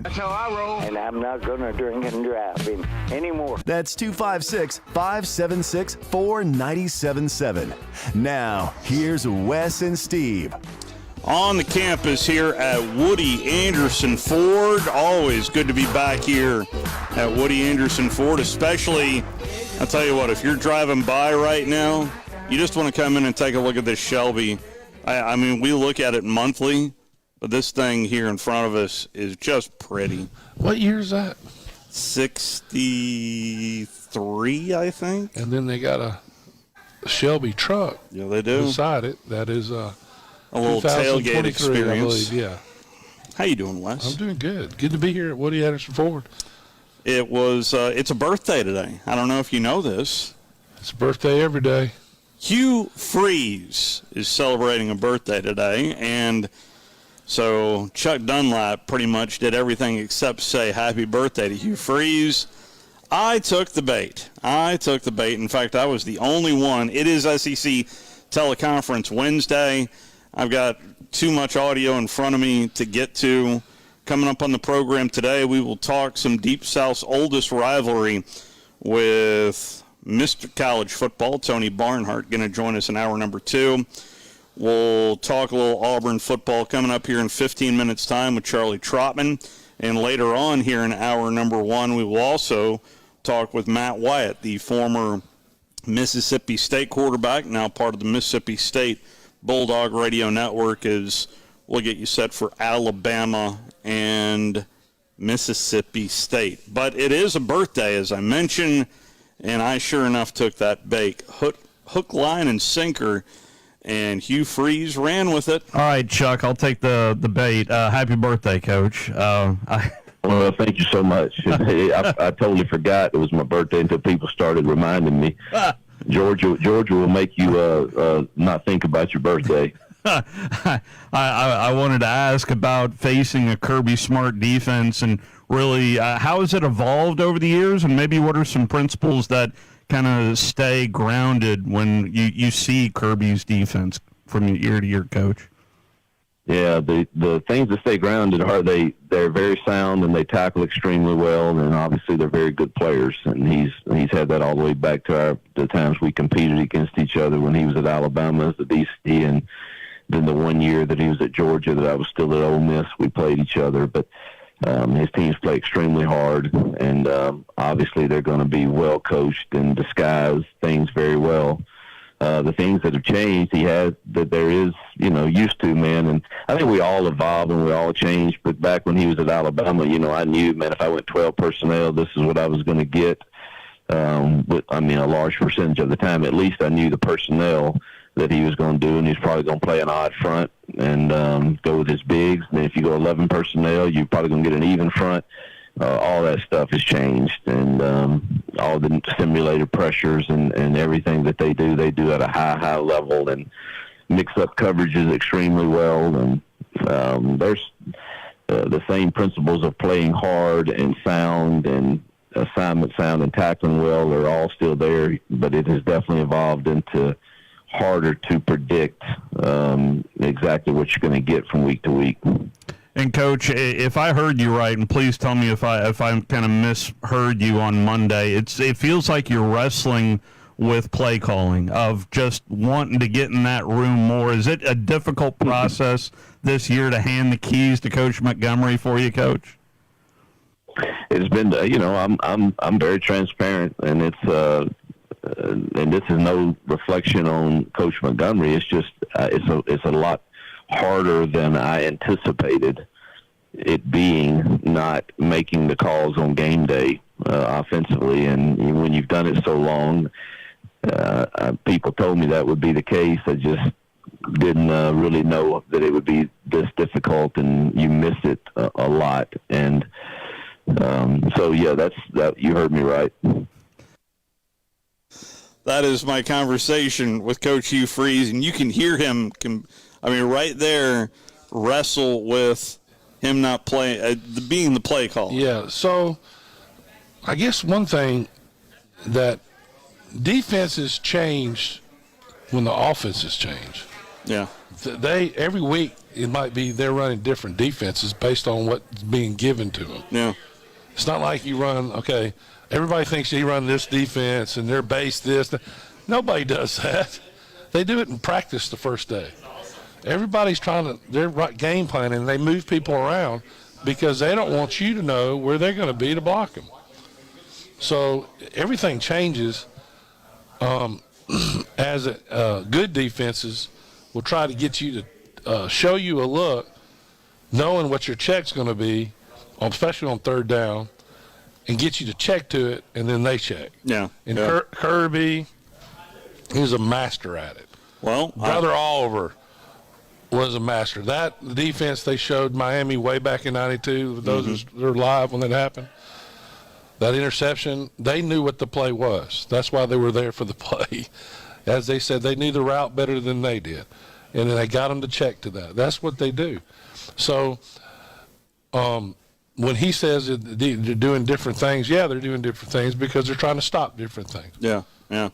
That's how I roll. And I'm not going to drink and drive anymore. That's 256-576-4977. Now, here's Wes and Steve. On the campus here at Woody Anderson Ford. Always good to be back here at Woody Anderson Ford, especially, I'll tell you what, if you're driving by right now, you just want to come in and take a look at this Shelby. I mean, we look at it monthly, but this thing here in front of us is just pretty. What year is that? 63, I think. And then they got a Shelby truck. Yeah, they do. Beside it, that is a little tailgate experience. I believe, yeah. How you doing, Wes? I'm doing good. Good to be here at Woody Anderson Ford. It was. It's a birthday today. I don't know if you know this. It's a birthday every day. Hugh Freeze is celebrating a birthday today, and so Chuck Dunlap pretty much did everything except say happy birthday to Hugh Freeze. I took the bait. In fact, I was the only one. It is SEC Teleconference Wednesday. I've got too much audio in front of me to get to. Coming up on the program today, we will talk some Deep South's oldest rivalry with Mr. College Football. Tony Barnhart going to join us in hour number 2. We'll talk a little Auburn football coming up here in 15 minutes' time with Charlie Trotman. And later on here in hour number 1, we will also talk with Matt Wyatt, the former Mississippi State quarterback, now part of the Mississippi State Bulldog Radio Network, as we'll get you set for Alabama and Mississippi State. But it is a birthday, as I mentioned, and I sure enough took that bait. Hook, line, and sinker, and Hugh Freeze ran with it. All right, Chuck, I'll take the bait. Happy birthday, Coach. Well, thank you so much. I totally forgot it was my birthday until people started reminding me. Georgia will make you not think about your birthday. I wanted to ask about facing a Kirby Smart defense, and really how has it evolved over the years, and maybe what are some principles that kind of stay grounded when you see Kirby's defense from year to year, Coach? Yeah, the things that stay grounded are they're very sound and they tackle extremely well, and obviously they're very good players. And he's had that all the way back to the times we competed against each other when he was at Alabama as the DC, and then the one year that he was at Georgia that I was still at Ole Miss, we played each other. But his teams play extremely hard, and obviously they're going to be well coached and disguise things very well. The things that have changed, he has that there is, used to, man. And I think we all evolve and we all change. But back when he was at Alabama, I knew, man, if I went 12 personnel, this is what I was going to get. A large percentage of the time, at least I knew the personnel that he was going to do, and he's probably going to play an odd front and go with his bigs. And then if you go 11 personnel, you're probably going to get an even front. All that stuff has changed, and all the simulated pressures and everything that they do at a high level and mix up coverages extremely well. And there's the same principles of playing hard and sound and assignment sound and tackling well are all still there, but it has definitely evolved into harder to predict exactly what you're going to get from week to week. And Coach, if I heard you right, and please tell me if I kind of misheard you on Monday, it feels like you're wrestling with play calling, of just wanting to get in that room more. Is it a difficult process this year to hand the keys to Coach Montgomery for you, Coach? It's been, I'm very transparent, and it's and this is no reflection on Coach Montgomery. It's just it's a lot harder than I anticipated it being, not making the calls on game day offensively. And when you've done it so long, people told me that would be the case. I just didn't really know that it would be this difficult, and you miss it a lot. And so, yeah, that you heard me right. That is my conversation with Coach Hugh Freeze, and you can hear him, right there, wrestle with him not playing, being the play call. Yeah, so I guess one thing that defense has changed when the offense has changed. Yeah. every week it might be they're running different defenses based on what's being given to them. Yeah. It's not like you run, okay, everybody thinks you run this defense and they're based this. Nobody does that. They do it in practice the first day. Everybody's they're game planning, and they move people around because they don't want you to know where they're going to be to block them. So everything changes as good defenses will try to get you to show you a look, knowing what your check's going to be, especially on third down, and get you to check to it, and then they check. Yeah. And yeah. Kirby, he's a master at it. Well, Brother Oliver was a master. The defense they showed Miami way back in '92, those were live when that happened. That interception, they knew what the play was. That's why they were there for the play. As they said, they knew the route better than they did. And then they got them to check to that. That's what they do. So when he says that they're doing different things, yeah, they're doing different things because they're trying to stop different things. Yeah, yeah.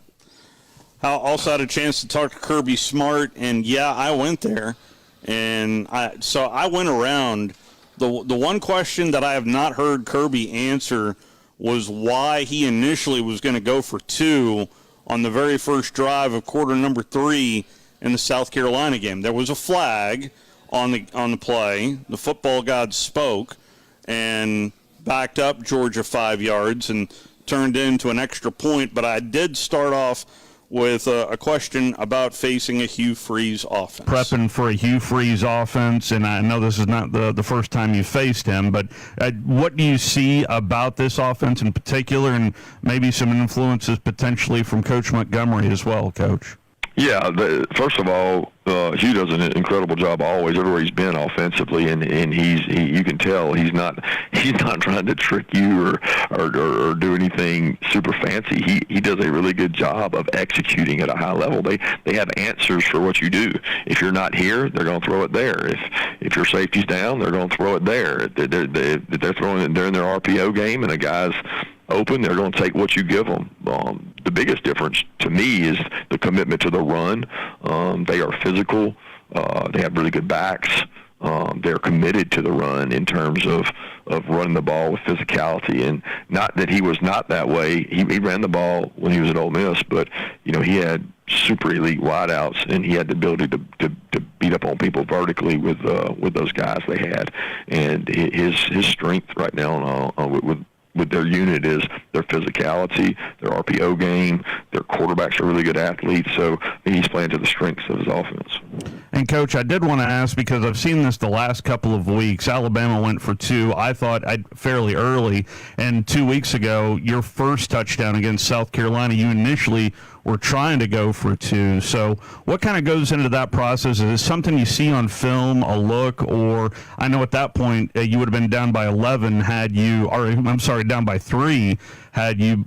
I also had a chance to talk to Kirby Smart, and, yeah, I went there. And so I went around. The one question that I have not heard Kirby answer was why he initially was going to go for 2 on the very first drive of quarter number 3 in the South Carolina game. There was a flag on the play. The football gods spoke and backed up Georgia 5 yards and turned into an extra point. But I did start off with a question about facing a Hugh Freeze offense. Prepping for a Hugh Freeze offense, and I know this is not the first time you faced him, but what do you see about this offense in particular, and maybe some influences potentially from Coach Montgomery as well, Coach? Yeah, first of all, Hugh does an incredible job always everywhere he's been offensively, and you can tell he's not trying to trick you or do anything super fancy. He does a really good job of executing at a high level. They have answers for what you do. If you're not here, they're going to throw it there. If your safety's down, they're going to throw it there. They're throwing it during their RPO game, and a guy's open, they're going to take what you give them. The biggest difference to me is the commitment to the run. They are physical. They have really good backs. They're committed to the run in terms of running the ball with physicality. And not that he was not that way. He ran the ball when he was at Ole Miss, but he had super elite wideouts, and he had the ability to beat up on people vertically with those guys they had. And his strength right now with their unit is their physicality, their RPO game. Their quarterbacks are really good athletes, so he's playing to the strengths of his offense. And, Coach, I did want to ask, because I've seen this the last couple of weeks. Alabama went for 2, I thought, fairly early. And 2 weeks ago, your first touchdown against South Carolina, you initially were trying to go for 2. So what kind of goes into that process? Is it something you see on film, a look, or I know at that point you would have been down by 11 down by 3 had you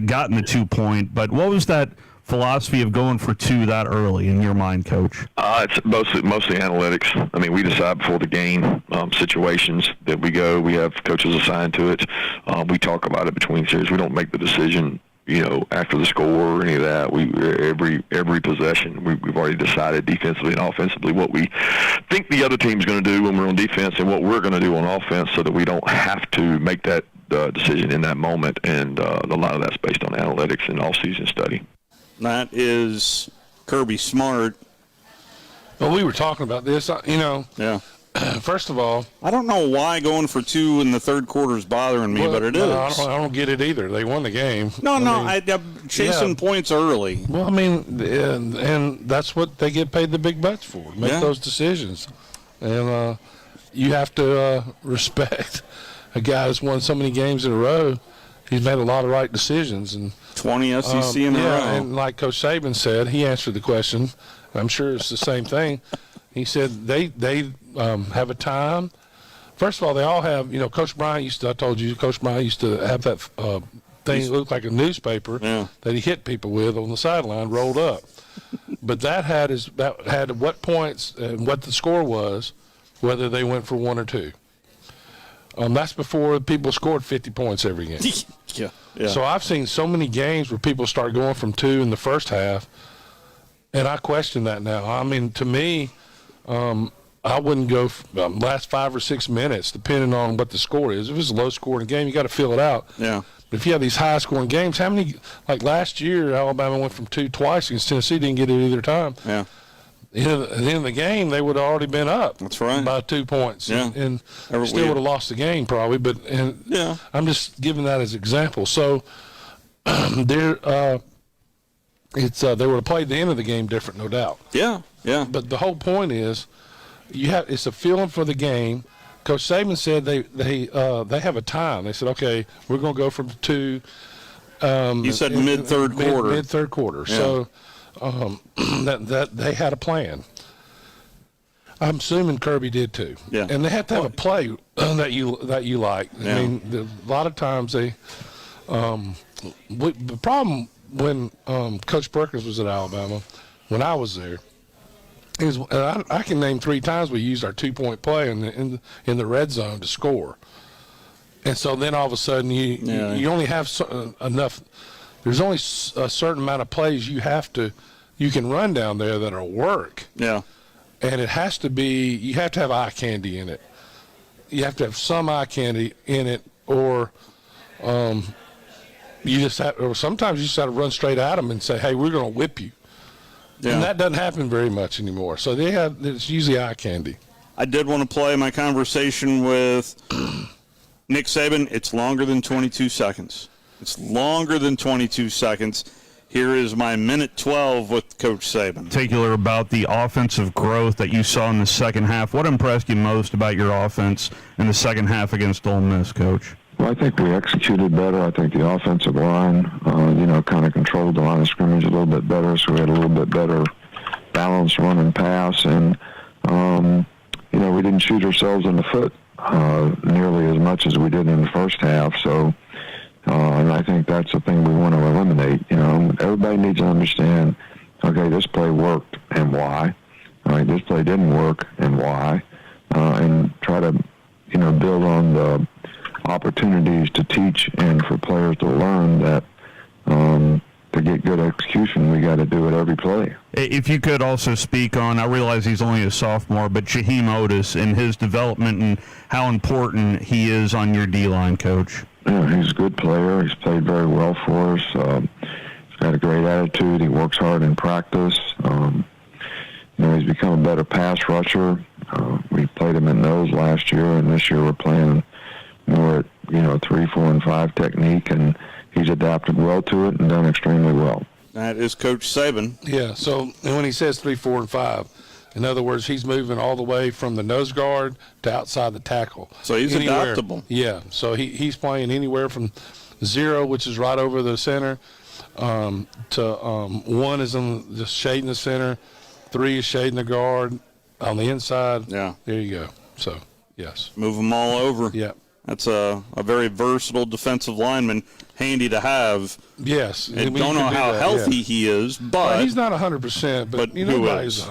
gotten the 2-point. But what was that philosophy of going for 2 that early in your mind, Coach? It's mostly analytics. I mean, we decide before the game situations that we go. We have coaches assigned to it. We talk about it between series. We don't make the decision after the score or any of that. Every possession, we've already decided defensively and offensively what we think the other team's going to do when we're on defense and what we're going to do on offense, so that we don't have to make that decision in that moment. And a lot of that's based on analytics and all-season study. That is Kirby Smart. Well, we were talking about this, Yeah. First of all, I don't know why going for 2 in the third quarter is bothering me, but it is. I don't get it either. They won the game. I'm chasing points early. Well, I mean, and that's what they get paid the big bucks for, make those decisions. And you have to respect a guy who's won so many games in a row. He's made a lot of right decisions. And 20 SEC in a row. And like Coach Saban said, he answered the question. I'm sure it's the same thing. He said they have a time. First of all, they all have, Coach Bryant used to have that thing that looked like a newspaper that he hit people with on the sideline rolled up. But that had what points and what the score was, whether they went for 1 or 2. That's before people scored 50 points every game. Yeah. So I've seen so many games where people start going from 2 in the first half, and I question that now. I mean, to me, I wouldn't go last 5 or 6 minutes, depending on what the score is. If it's a low-scoring game, you got to fill it out. Yeah. But if you have these high-scoring games, how many? Like last year, Alabama went from 2 twice against Tennessee, didn't get it either time. Yeah. At the end of the game, they would have already been up. That's right. By 2 points. Yeah. And still would have lost the game probably. But yeah. I'm just giving that as an example. So they would have played the end of the game different, no doubt. Yeah. Yeah. But the whole point is, it's a feeling for the game. Coach Saban said they have a time. They said, okay, we're going to go from 2. You said mid-third quarter. Mid-third quarter. Yeah. So that they had a plan. I'm assuming Kirby did too. Yeah. And they have to have a play that you like. Yeah. I mean, a lot of times they. The problem when Coach Perkins was at Alabama, when I was there, is I can name 3 times we used our 2-point play in the red zone to score. And so then all of a sudden you only have enough. There's only a certain amount of plays you can run down there that'll work. Yeah. And it has to be, you have to have eye candy in it. You have to have some eye candy in it, or sometimes you just have to run straight at them and say, hey, we're going to whip you. Yeah. And that doesn't happen very much anymore. So it's usually eye candy. I did want to play my conversation with Nick Saban. It's longer than 22 seconds. It's longer than 22 seconds. Here is my minute 12 with Coach Saban. Particular about the offensive growth that you saw in the second half. What impressed you most about your offense in the second half against Ole Miss, Coach? Well, I think we executed better. I think the offensive line, kind of controlled the line of scrimmage a little bit better, so we had a little bit better balance run and pass. And, we didn't shoot ourselves in the foot nearly as much as we did in the first half. So, and I think that's the thing we want to eliminate. Everybody needs to understand, okay, this play worked and why. All right, this play didn't work and why. And try to, build on the opportunities to teach and for players to learn that to get good execution, we got to do it every play. If you could also speak on, I realize he's only a sophomore, but Jaheim Otis and his development and how important he is on your D-line, Coach. Yeah, he's a good player. He's played very well for us. He's got a great attitude. He works hard in practice. He's become a better pass rusher. We played him in nose last year, and this year we're playing more at 3, 4, and 5 technique, and he's adapted well to it and done extremely well. That is Coach Saban. Yeah. So when he says 3, 4, and 5, in other words, he's moving all the way from the nose guard to outside the tackle. So he's adaptable. Yeah. So he's playing anywhere from 0, which is right over the center, to 1 is just shading the center, 3 is shading the guard on the inside. Yeah. There you go. So yes. Move them all over. Yeah. That's a very versatile defensive lineman, handy to have. Yes. I don't know how healthy he is, but he's not 100%. But who is?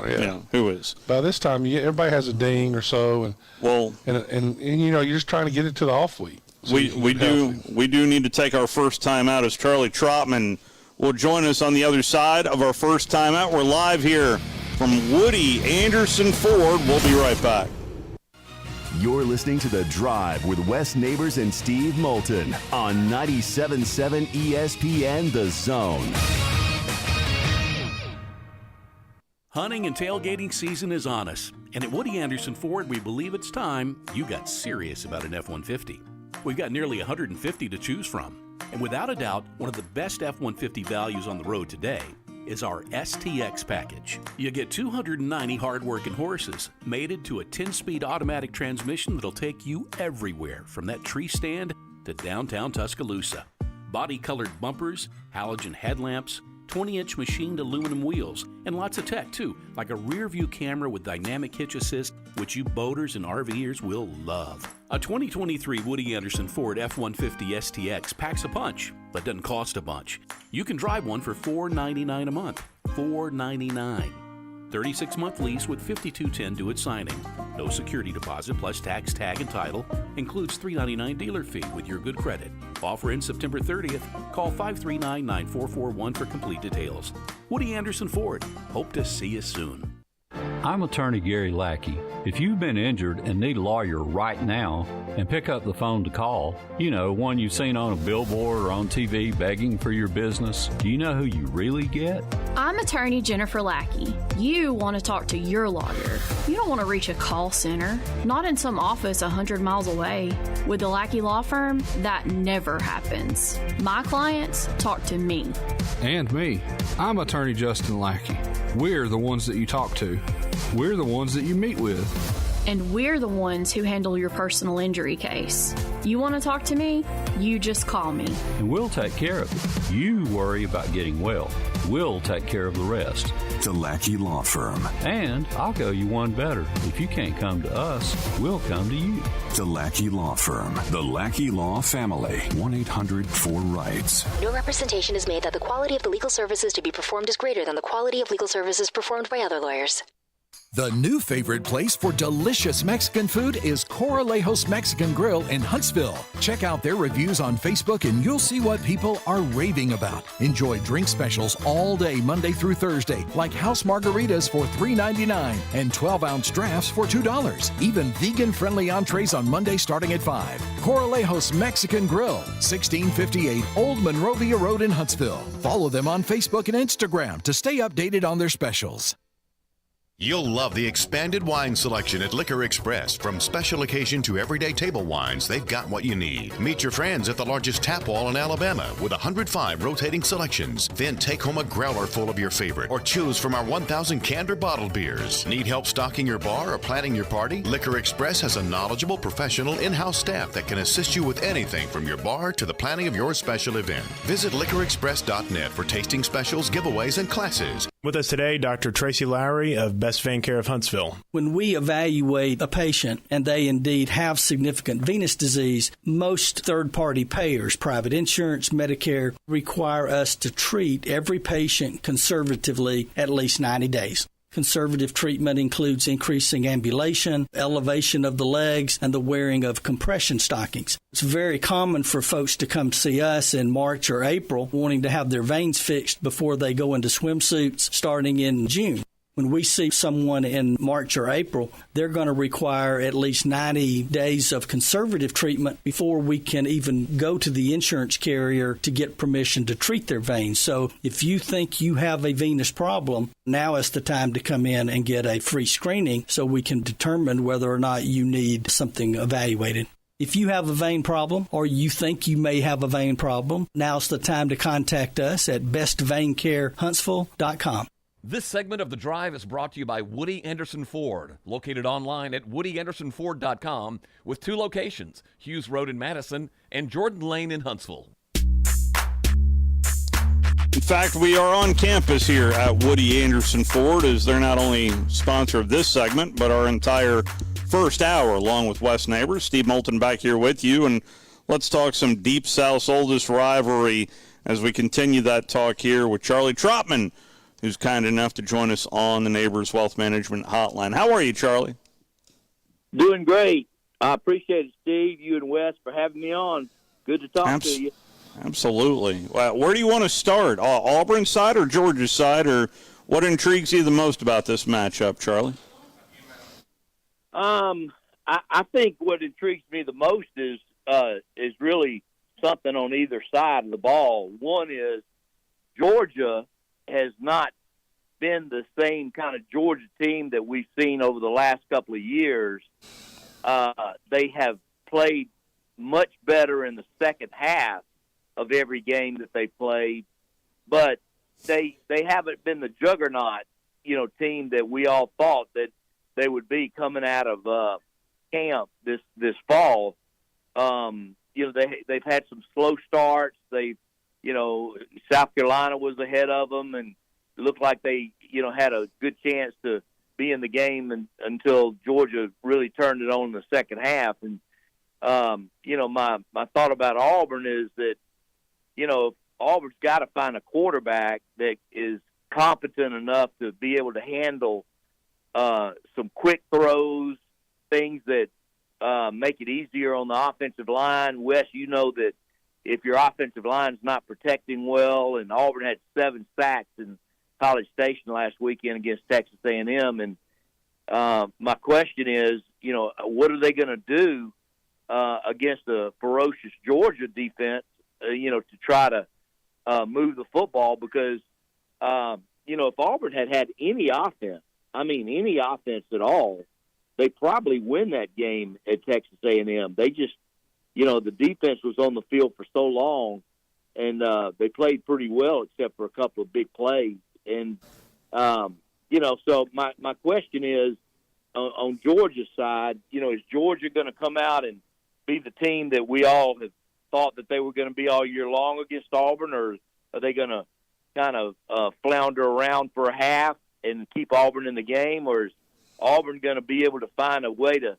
Who is? By this time, everybody has a ding or so, and you're just trying to get it to the off week. So we do need to take our first time out as Charlie Trotman will join us on the other side of our first time out. We're live here from Woody Anderson Ford. We'll be right back. You're listening to The Drive with Wes Neighbors and Steve Moulton on 97.7 ESPN The Zone. Hunting and tailgating season is on us, and at Woody Anderson Ford, we believe it's time you got serious about an F-150. We've got nearly 150 to choose from, and without a doubt, one of the best F-150 values on the road today is our STX package. You get 290 hard-working horses, mated to a 10-speed automatic transmission that'll take you everywhere from that tree stand to downtown Tuscaloosa. Body-colored bumpers, halogen headlamps, 20-inch machined aluminum wheels, and lots of tech too, like a rear-view camera with dynamic hitch assist, which you boaters and RVers will love. A 2023 Woody Anderson Ford F-150 STX packs a punch, but doesn't cost a bunch. You can drive one for $499 a month. $499. 36-month lease with $52.10 due at signing. No security deposit plus tax, tag, and title. Includes $399 dealer fee with your good credit. Offer ends September 30th. Call 539-9441 for complete details. Woody Anderson Ford. Hope to see you soon. I'm attorney Gary Lackey. If you've been injured and need a lawyer right now, and pick up the phone to call, one you've seen on a billboard or on TV begging for your business, do you know who you really get? I'm attorney Jennifer Lackey. You want to talk to your lawyer. You don't want to reach a call center, not in some office 100 miles away. With the Lackey Law Firm, that never happens. My clients talk to me. And me. I'm attorney Justin Lackey. We're the ones that you talk to. We're the ones that you meet with. And we're the ones who handle your personal injury case. You want to talk to me? You just call me. And we'll take care of it. You worry about getting well. We'll take care of the rest. The Lackey Law Firm. And I'll go you one better. If you can't come to us, we'll come to you. The Lackey Law Firm. The Lackey Law Family. 1-800-4RIGHTS. No representation is made that the quality of the legal services to be performed is greater than the quality of legal services performed by other lawyers. The new favorite place for delicious Mexican food is Coralejos Mexican Grill in Huntsville. Check out their reviews on Facebook and you'll see what people are raving about. Enjoy drink specials all day Monday through Thursday, like house margaritas for $3.99 and 12-ounce drafts for $2. Even vegan-friendly entrees on Monday starting at $5. Coralejos Mexican Grill, 1658 Old Monrovia Road in Huntsville. Follow them on Facebook and Instagram to stay updated on their specials. You'll love the expanded wine selection at Liquor Express. From special occasion to everyday table wines, they've got what you need. Meet your friends at the largest tap wall in Alabama with 105 rotating selections. Then take home a growler full of your favorite or choose from our 1,000 canned or bottled beers. Need help stocking your bar or planning your party? Liquor Express has a knowledgeable professional in-house staff that can assist you with anything from your bar to the planning of your special event. Visit liquorexpress.net for tasting specials, giveaways, and classes. With us today, Dr. Tracy Lowry of Best Vein Care of Huntsville. When we evaluate a patient and they indeed have significant venous disease, most third-party payers, private insurance, Medicare, require us to treat every patient conservatively at least 90 days. Conservative treatment includes increasing ambulation, elevation of the legs, and the wearing of compression stockings. It's very common for folks to come see us in March or April wanting to have their veins fixed before they go into swimsuits starting in June. When we see someone in March or April, they're going to require at least 90 days of conservative treatment before we can even go to the insurance carrier to get permission to treat their veins. So if you think you have a venous problem, now is the time to come in and get a free screening so we can determine whether or not you need something evaluated. If you have a vein problem or you think you may have a vein problem, now's the time to contact us at bestveincarehuntsville.com. This segment of The Drive is brought to you by Woody Anderson Ford, located online at woodyAndersonFord.com with 2 locations, Hughes Road in Madison and Jordan Lane in Huntsville. In fact, we are on campus here at Woody Anderson Ford, as they're not only sponsor of this segment, but our entire first hour, along with West Neighbors. Steve Moulton back here with you, and let's talk some Deep South's oldest rivalry as we continue that talk here with Charlie Trotman, who's kind enough to join us on the Neighbors Wealth Management Hotline. How are you, Charlie? Doing great. I appreciate it, Steve, you and Wes, for having me on. Good to talk to you. Absolutely. Well, where do you want to start? Auburn's side or Georgia's side, or what intrigues you the most about this matchup, Charlie? I think what intrigues me the most is really something on either side of the ball. One is Georgia has not been the same kind of Georgia team that we've seen over the last couple of years. They have played much better in the second half of every game that they played, but they haven't been the juggernaut, team that we all thought that they would be coming out of camp this fall. They've had some slow starts. South Carolina was ahead of them, and it looked like they, had a good chance to be in the game until Georgia really turned it on in the second half. And, my thought about Auburn is that, Auburn's got to find a quarterback that is competent enough to be able to handle some quick throws, things that make it easier on the offensive line. Wes, you know that if your offensive line's not protecting well, and Auburn had 7 sacks in College Station last weekend against Texas A&M, and my question is, what are they going to do against a ferocious Georgia defense, to try to move the football? Because, if Auburn had any offense, any offense at all, they probably win that game at Texas A&M. They just, the defense was on the field for so long, and they played pretty well except for a couple of big plays. And, so my question is, on Georgia's side, is Georgia going to come out and be the team that we all have thought that they were going to be all year long against Auburn, or are they going to kind of flounder around for a half and keep Auburn in the game, or is Auburn going to be able to find a way to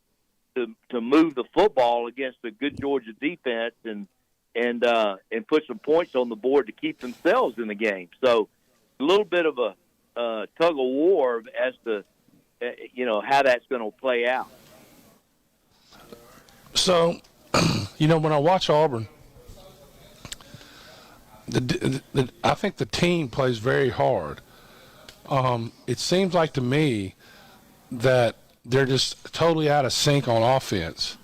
move the football against a good Georgia defense and put some points on the board to keep themselves in the game? So a little bit of a tug of war as to how that's going to play out. So, when I watch Auburn, I think the team plays very hard. It seems like to me that they're just totally out of sync on offense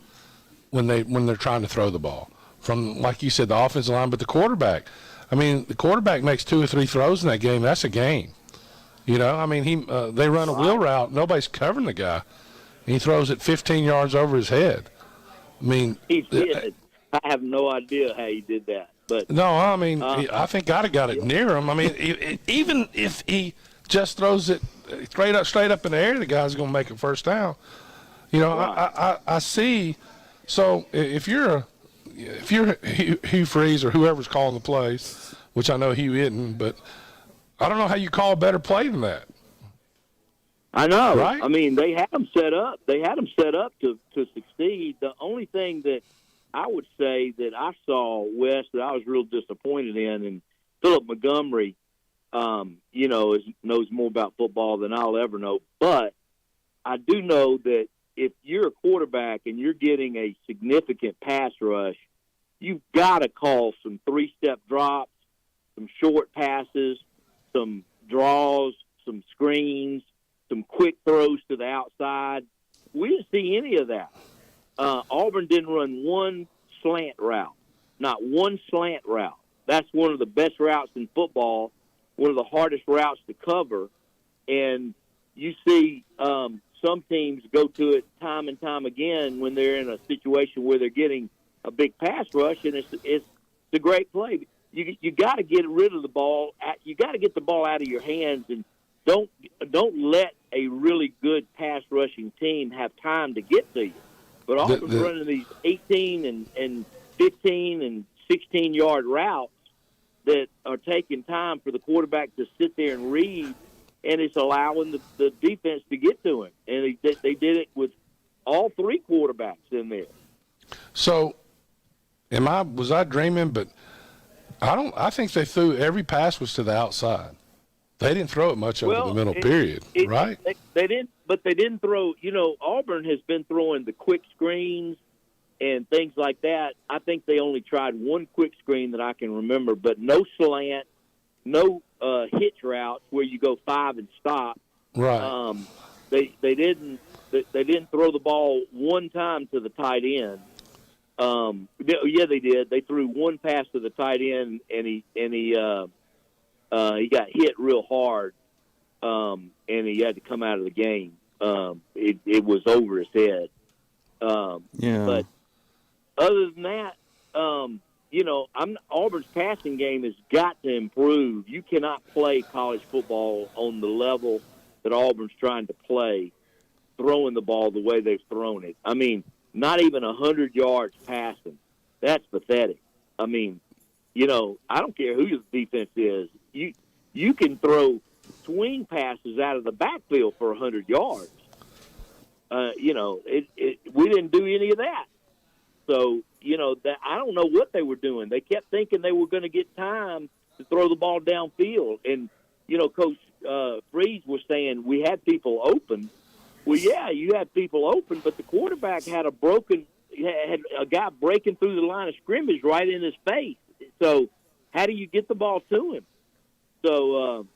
when they're trying to throw the ball. From, like you said, the offensive line, but the quarterback. The quarterback makes 2 or 3 throws in that game. That's a game. They run a wheel route. Nobody's covering the guy. And he throws it 15 yards over his head. He did. I have no idea how he did that. But no, I think God got it near him. Even if he just throws it straight up in the air, the guy's going to make it first down. Right. I see. So if you're Hugh Freeze or whoever's calling the plays, which I know Hugh isn't, but I don't know how you call a better play than that. I know. Right? They had them set up. They had them set up to succeed. The only thing that I would say that I saw, Wes, that I was real disappointed in, and Philip Montgomery, knows more about football than I'll ever know. But I do know that if you're a quarterback and you're getting a significant pass rush, you've got to call some 3-step drops, some short passes, some draws, some screens, some quick throws to the outside. We didn't see any of that. Auburn didn't run one slant route, not one slant route. That's one of the best routes in football, one of the hardest routes to cover. And you see some teams go to it time and time again when they're in a situation where they're getting a big pass rush, and it's a great play. You got to get rid of the ball. You got to get the ball out of your hands, and don't let a really good pass rushing team have time to get to you. But Auburn's running these 18 and 15 and 16-yard routes that are taking time for the quarterback to sit there and read, and it's allowing the defense to get to him. And they did it with all 3 quarterbacks in there. So, was I dreaming? But I think they threw every pass was to the outside. They didn't throw it much over the middle period, right? They didn't, but they didn't throw. Auburn has been throwing the quick screens and things like that. I think they only tried one quick screen that I can remember, but no slant, no hitch routes where you go 5 and stop. Right. They didn't throw the ball one time to the tight end. Yeah, they did. They threw one pass to the tight end, and he got hit real hard, and he had to come out of the game. It was over his head. But other than that, Auburn's passing game has got to improve. You cannot play college football on the level that Auburn's trying to play, throwing the ball the way they've thrown it. Not even 100 yards passing. That's pathetic. I don't care who your defense is. You can throw swing passes out of the backfield for 100 yards. We didn't do any of that. So, I don't know what they were doing. They kept thinking they were going to get time to throw the ball downfield. And, Coach Freeze was saying we had people open. Well, yeah, you had people open, but the quarterback had a guy breaking through the line of scrimmage right in his face. So how do you get the ball to him? So,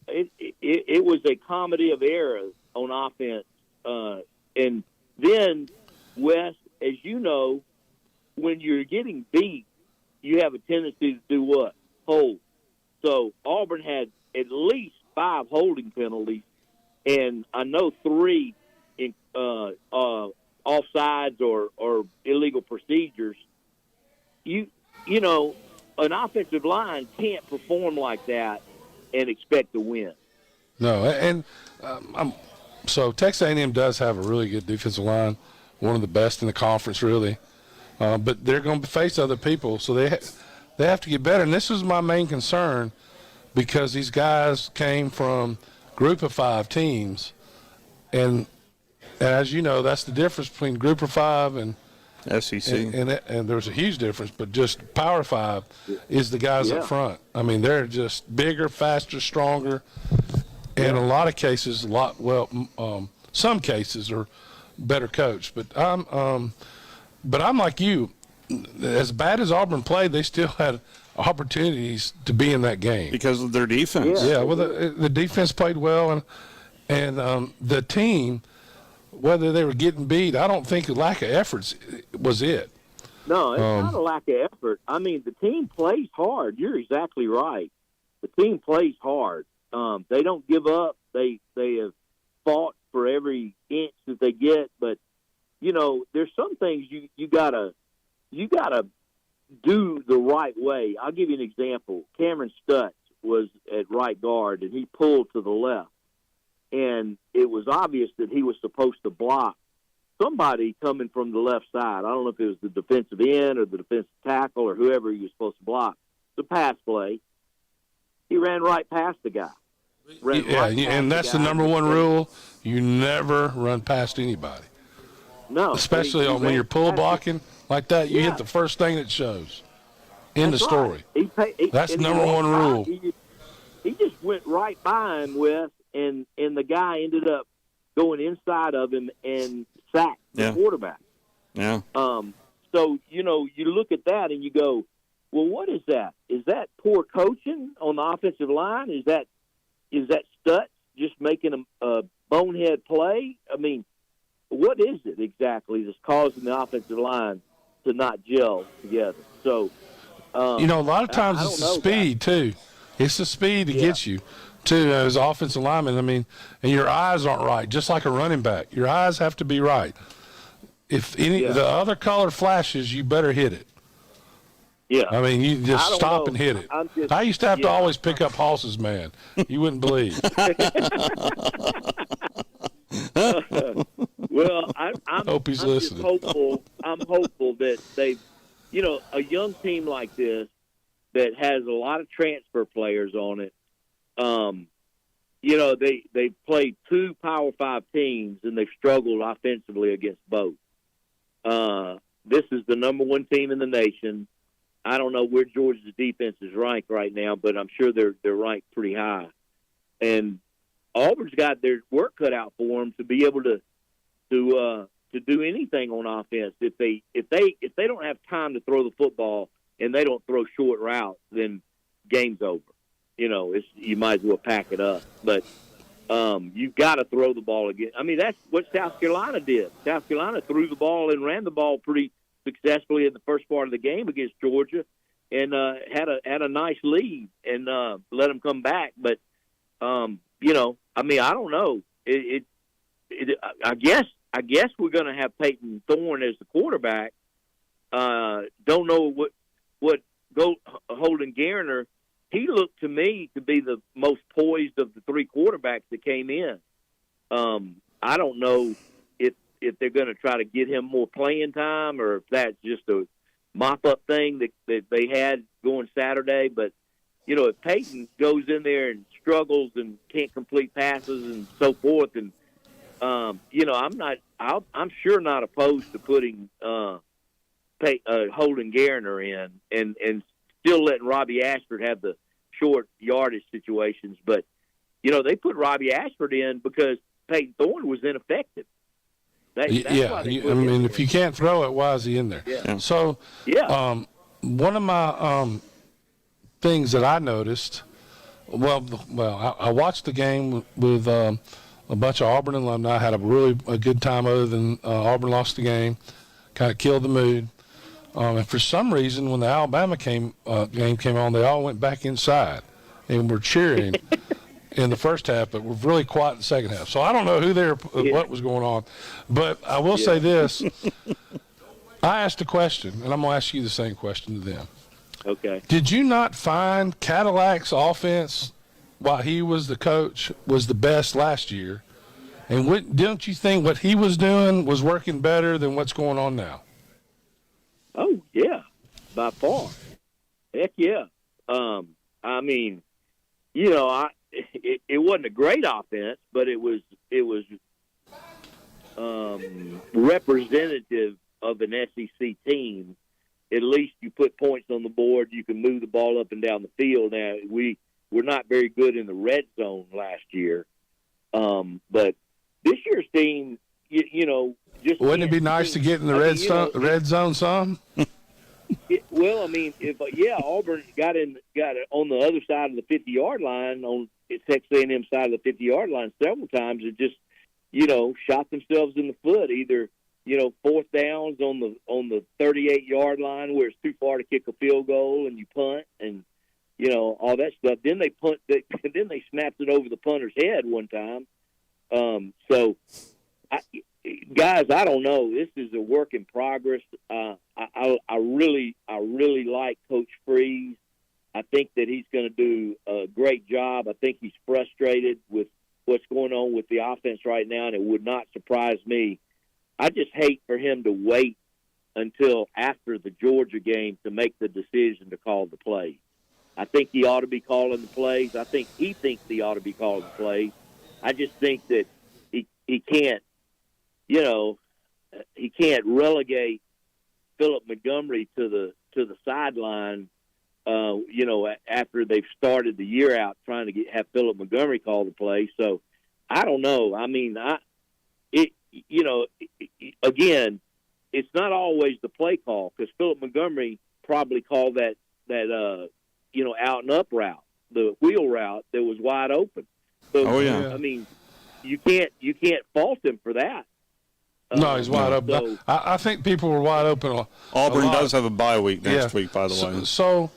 it was a comedy of errors on offense. And then, Wes, as you know, when you're getting beat, you have a tendency to do what? Hold. So Auburn had at least 5 holding penalties, and I know 3 in offsides or illegal procedures. You know, an offensive line can't perform like that and expect to win. No, and so Texas A&M does have a really good defensive line, one of the best in the conference, really. But they're going to face other people, so they have to get better. And this was my main concern, because these guys came from group of 5 teams, and as you know, that's the difference between group of 5 and SEC. And there's a huge difference, but just Power 5 is the guys up front. I mean, they're just bigger, faster, stronger, and in a lot of cases, some cases are better coached. But I'm like you. As bad as Auburn played, they still had opportunities to be in that game because of their defense. Yeah, well, the defense played well, and the team, whether they were getting beat, I don't think the lack of efforts was it. No, it's not a lack of effort. I mean, the team plays hard. You're exactly right. The team plays hard. They don't give up. They have fought for every inch that they get. But you know, there's some things you gotta do the right way. I'll give you an example. Cameron Stutz was at right guard, and he pulled to the left. And it was obvious that he was supposed to block somebody coming from the left side. I don't know if it was the defensive end or the defensive tackle or whoever he was supposed to block. The pass play. He ran right past the guy. And that's the number one rule. You never run past anybody. No. Especially when you're pull blocking like that, you hit the first thing that shows. End of story. That's number one rule. He just went right by him and the guy ended up going inside of him and sacked the quarterback. Yeah. So, you know, you look at that and you go, well, what is that? Is that poor coaching on the offensive line? Is that Stutz just making a bonehead play? I mean, what is it exactly that's causing the offensive line to not gel together? So, you know, a lot of times it's the speed, too. It's the speed that gets you, too, as offensive lineman. I mean, and your eyes aren't right, just like a running back. Your eyes have to be right. If the other color flashes, you better hit it. Yeah. I mean, you just stop and hit it. I used to have to always pick up horses, man. You wouldn't believe. Well, I'm hope he's listening. I'm hopeful that they, you know, a young team like this that has a lot of transfer players on it. You know, they played 2 Power 5 teams and they've struggled offensively against both. This is the number 1 team in the nation. I don't know where Georgia's defense is ranked right now, but I'm sure they're ranked pretty high. And Auburn's got their work cut out for them to be able to do anything on offense. If they don't have time to throw the football and they don't throw short routes, then game's over. You know, you might as well pack it up. But you've got to throw the ball again. I mean, that's what South Carolina did. South Carolina threw the ball and ran the ball pretty successfully in the first part of the game against Georgia, and had a nice lead and let them come back. But you know, I mean, I don't know. I guess we're going to have Peyton Thorne as the quarterback. Don't know what Holden Garner. He looked to me to be the most poised of the 3 quarterbacks that came in. I don't know if they're going to try to get him more playing time or if that's just a mop-up thing that they had going Saturday. But, you know, if Peyton goes in there and struggles and can't complete passes and so forth, and, you know, I'm sure not opposed to putting Holden Garner in and still letting Robbie Ashford have the short yardage situations. But, you know, they put Robbie Ashford in because Peyton Thorne was ineffective. I mean, if you can't throw it, why is he in there? Yeah. So, one of my things that I noticed I watched the game with a bunch of Auburn alumni. I had a good time other than Auburn lost the game. Kind of killed the mood. And for some reason, when the Alabama game came on, they all went back inside and were cheering in the first half, but were really quiet in the second half. So I don't know what was going on. But I will say this. I asked a question, and I'm going to ask you the same question to them. Okay. Did you not find Cadillac's offense, while he was the coach, was the best last year? And don't you think what he was doing was working better than what's going on now? Oh, yeah, by far. Heck, yeah. I mean, it wasn't a great offense, but it was representative of an SEC team. At least you put points on the board. You can move the ball up and down the field. Now, we were not very good in the red zone last year. But this year's team, just wouldn't it be nice to get in the red zone some? Well, I mean, Auburn got it on the other side of the 50-yard line, on Texas A&M side of the 50-yard line several times, and just shot themselves in the foot. Either fourth downs on the 38-yard line where it's too far to kick a field goal, and you punt, and all that stuff. Then they then they snapped it over the punter's head one time. Guys, I don't know. This is a work in progress. I really like Coach Freeze. I think that he's going to do a great job. I think he's frustrated with what's going on with the offense right now, and it would not surprise me. I just hate for him to wait until after the Georgia game to make the decision to call the plays. I think he ought to be calling the plays. I think he thinks he ought to be calling the plays. I just think that he can't, he can't relegate Philip Montgomery to the sideline, after they've started the year out trying to have Philip Montgomery call the play. So I don't know. I mean, again, it's not always the play call, because Philip Montgomery probably called that out and up route, the wheel route that was wide open. So, I mean, you can't fault him for that. No, he's wide open. So, I think people were wide open. Auburn does have a bye week next week, by the way. So,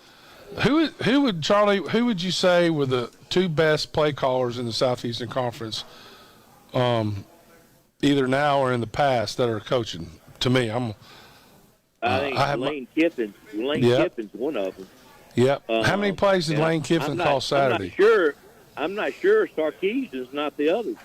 who would you say were the two best play callers in the Southeastern Conference, either now or in the past, that are coaching? To me, I think Lane Kiffin's one of them. Yep. How many plays did Lane Kiffin call Saturday? I'm not sure Sarkisian's not the other.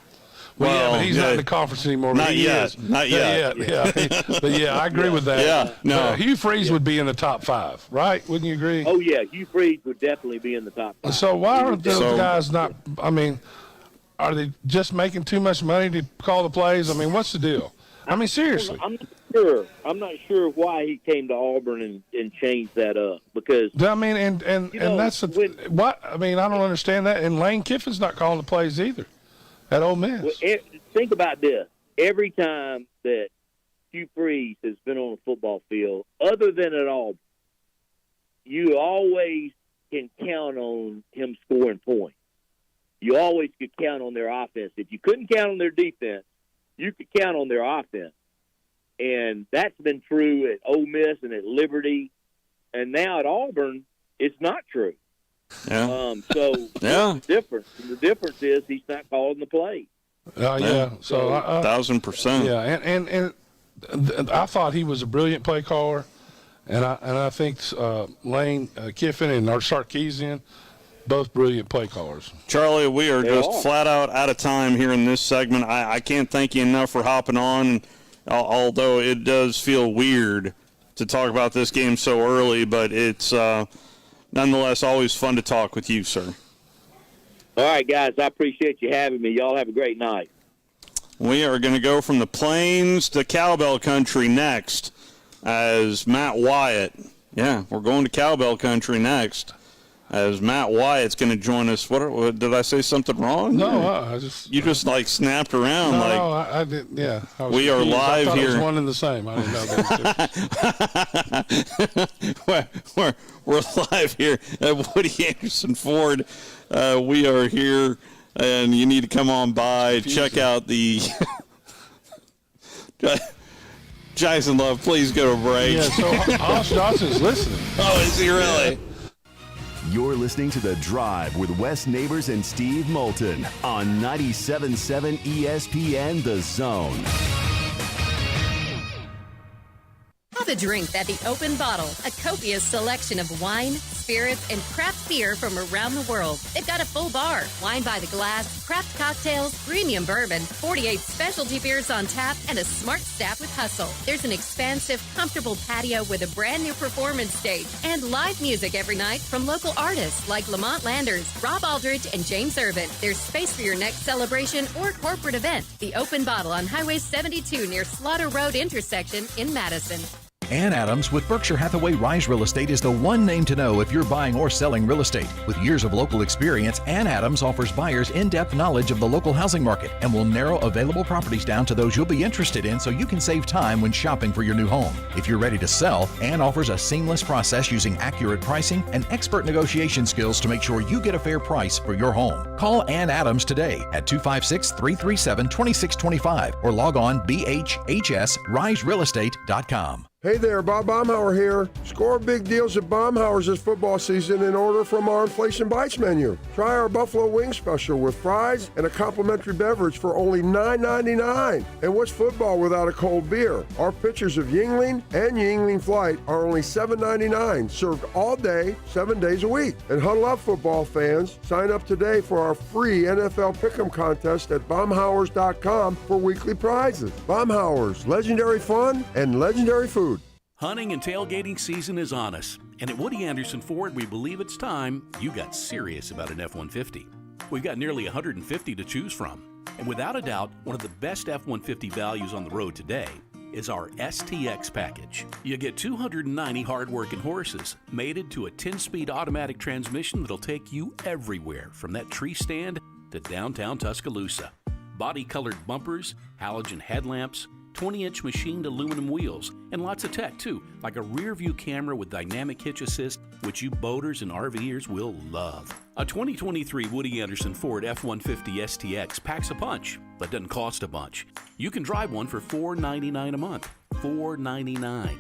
Well, but he's not in the conference anymore. Not yet. Not yet. Yeah. But I agree with that. Yeah. No. Hugh Freeze would be in the top 5, right? Wouldn't you agree? Oh yeah, Hugh Freeze would definitely be in the top 5. So why aren't those guys not? I mean, are they just making too much money to call the plays? I mean, what's the deal? I mean, seriously. I'm not sure why he came to Auburn and changed that up, because I mean, and that's what I mean. I don't understand that. And Lane Kiffin's not calling the plays either at Ole Miss. Well, think about this: every time that Hugh Freeze has been on a football field, other than at Auburn, you always can count on him scoring points. You always could count on their offense. If you couldn't count on their defense, you could count on their offense. And that's been true at Ole Miss and at Liberty. And now at Auburn, it's not true. Yeah. The difference? The difference is he's not calling the play. Yeah. So 1,000%. Yeah. And I thought he was a brilliant play caller. And I think Lane Kiffin and Sarkisian, both brilliant play callers. Charlie, we are just flat out of time here in this segment. I can't thank you enough for hopping on, although it does feel weird to talk about this game so early, but it's nonetheless always fun to talk with you, sir. All right, guys, I appreciate you having me. Y'all have a great night. We are going to go from the Plains to cowbell country next as Matt Wyatt. Yeah, we're going to cowbell country next as Matt Wyatt's going to join us. What did I say something wrong? No, you just like snapped around. No, I did. Yeah, we are live I thought here. It was one and the same. I didn't know that. we're live here at Woody Anderson Ford. We are here, and you need to come on by. Check out the. Jason Love, please go to break. Yeah, so Hoss Johnson's listening. Oh, is he really? Yeah. You're listening to The Drive with Wes Neighbors and Steve Moulton on 97.7 ESPN The Zone. Have a drink at the Open Bottle, a copious selection of wine, spirits, and craft beer from around the world. They've got a full bar, wine by the glass, craft cocktails, premium bourbon, 48 specialty beers on tap, and a smart staff with hustle. There's an expansive, comfortable patio with a brand new performance stage and live music every night from local artists like Lamont Landers, Rob Aldridge, and James Irvin. There's space for your next celebration or corporate event. The Open Bottle on Highway 72 near Slaughter Road intersection in Madison. Ann Adams with Berkshire Hathaway Rise Real Estate is the one name to know if you're buying or selling real estate. With years of local experience, Ann Adams offers buyers in-depth knowledge of the local housing market and will narrow available properties down to those you'll be interested in so you can save time when shopping for your new home. If you're ready to sell, Ann offers a seamless process using accurate pricing and expert negotiation skills to make sure you get a fair price for your home. Call Ann Adams today at 256-337-2625 or log on bhhsriserealestate.com. Hey there, Bob Baumhauer here. Score big deals at Baumhauer's this football season and order from our Inflation Bites menu. Try our Buffalo Wing Special with fries and a complimentary beverage for only $9.99. And what's football without a cold beer? Our pitchers of Yingling and Yingling Flight are only $7.99, served all day, 7 days a week. And huddle up, football fans. Sign up today for our free NFL Pick'em contest at Baumhauers.com for weekly prizes. Baumhauers, legendary fun and legendary food. Hunting and tailgating season is on us, and at Woody Anderson Ford, we believe it's time you got serious about an F-150. We've got nearly 150 to choose from, and without a doubt, one of the best F-150 values on the road today is our STX package. You get 290 hard-working horses, mated to a 10-speed automatic transmission that'll take you everywhere, from that tree stand to downtown Tuscaloosa. Body-colored bumpers, halogen headlamps, 20-inch machined aluminum wheels, and lots of tech too, like a rear-view camera with dynamic hitch assist, which you boaters and RVers will love. A 2023 Woody Anderson Ford F-150 STX packs a punch, but doesn't cost a bunch. You can drive one for $499 a month. $499.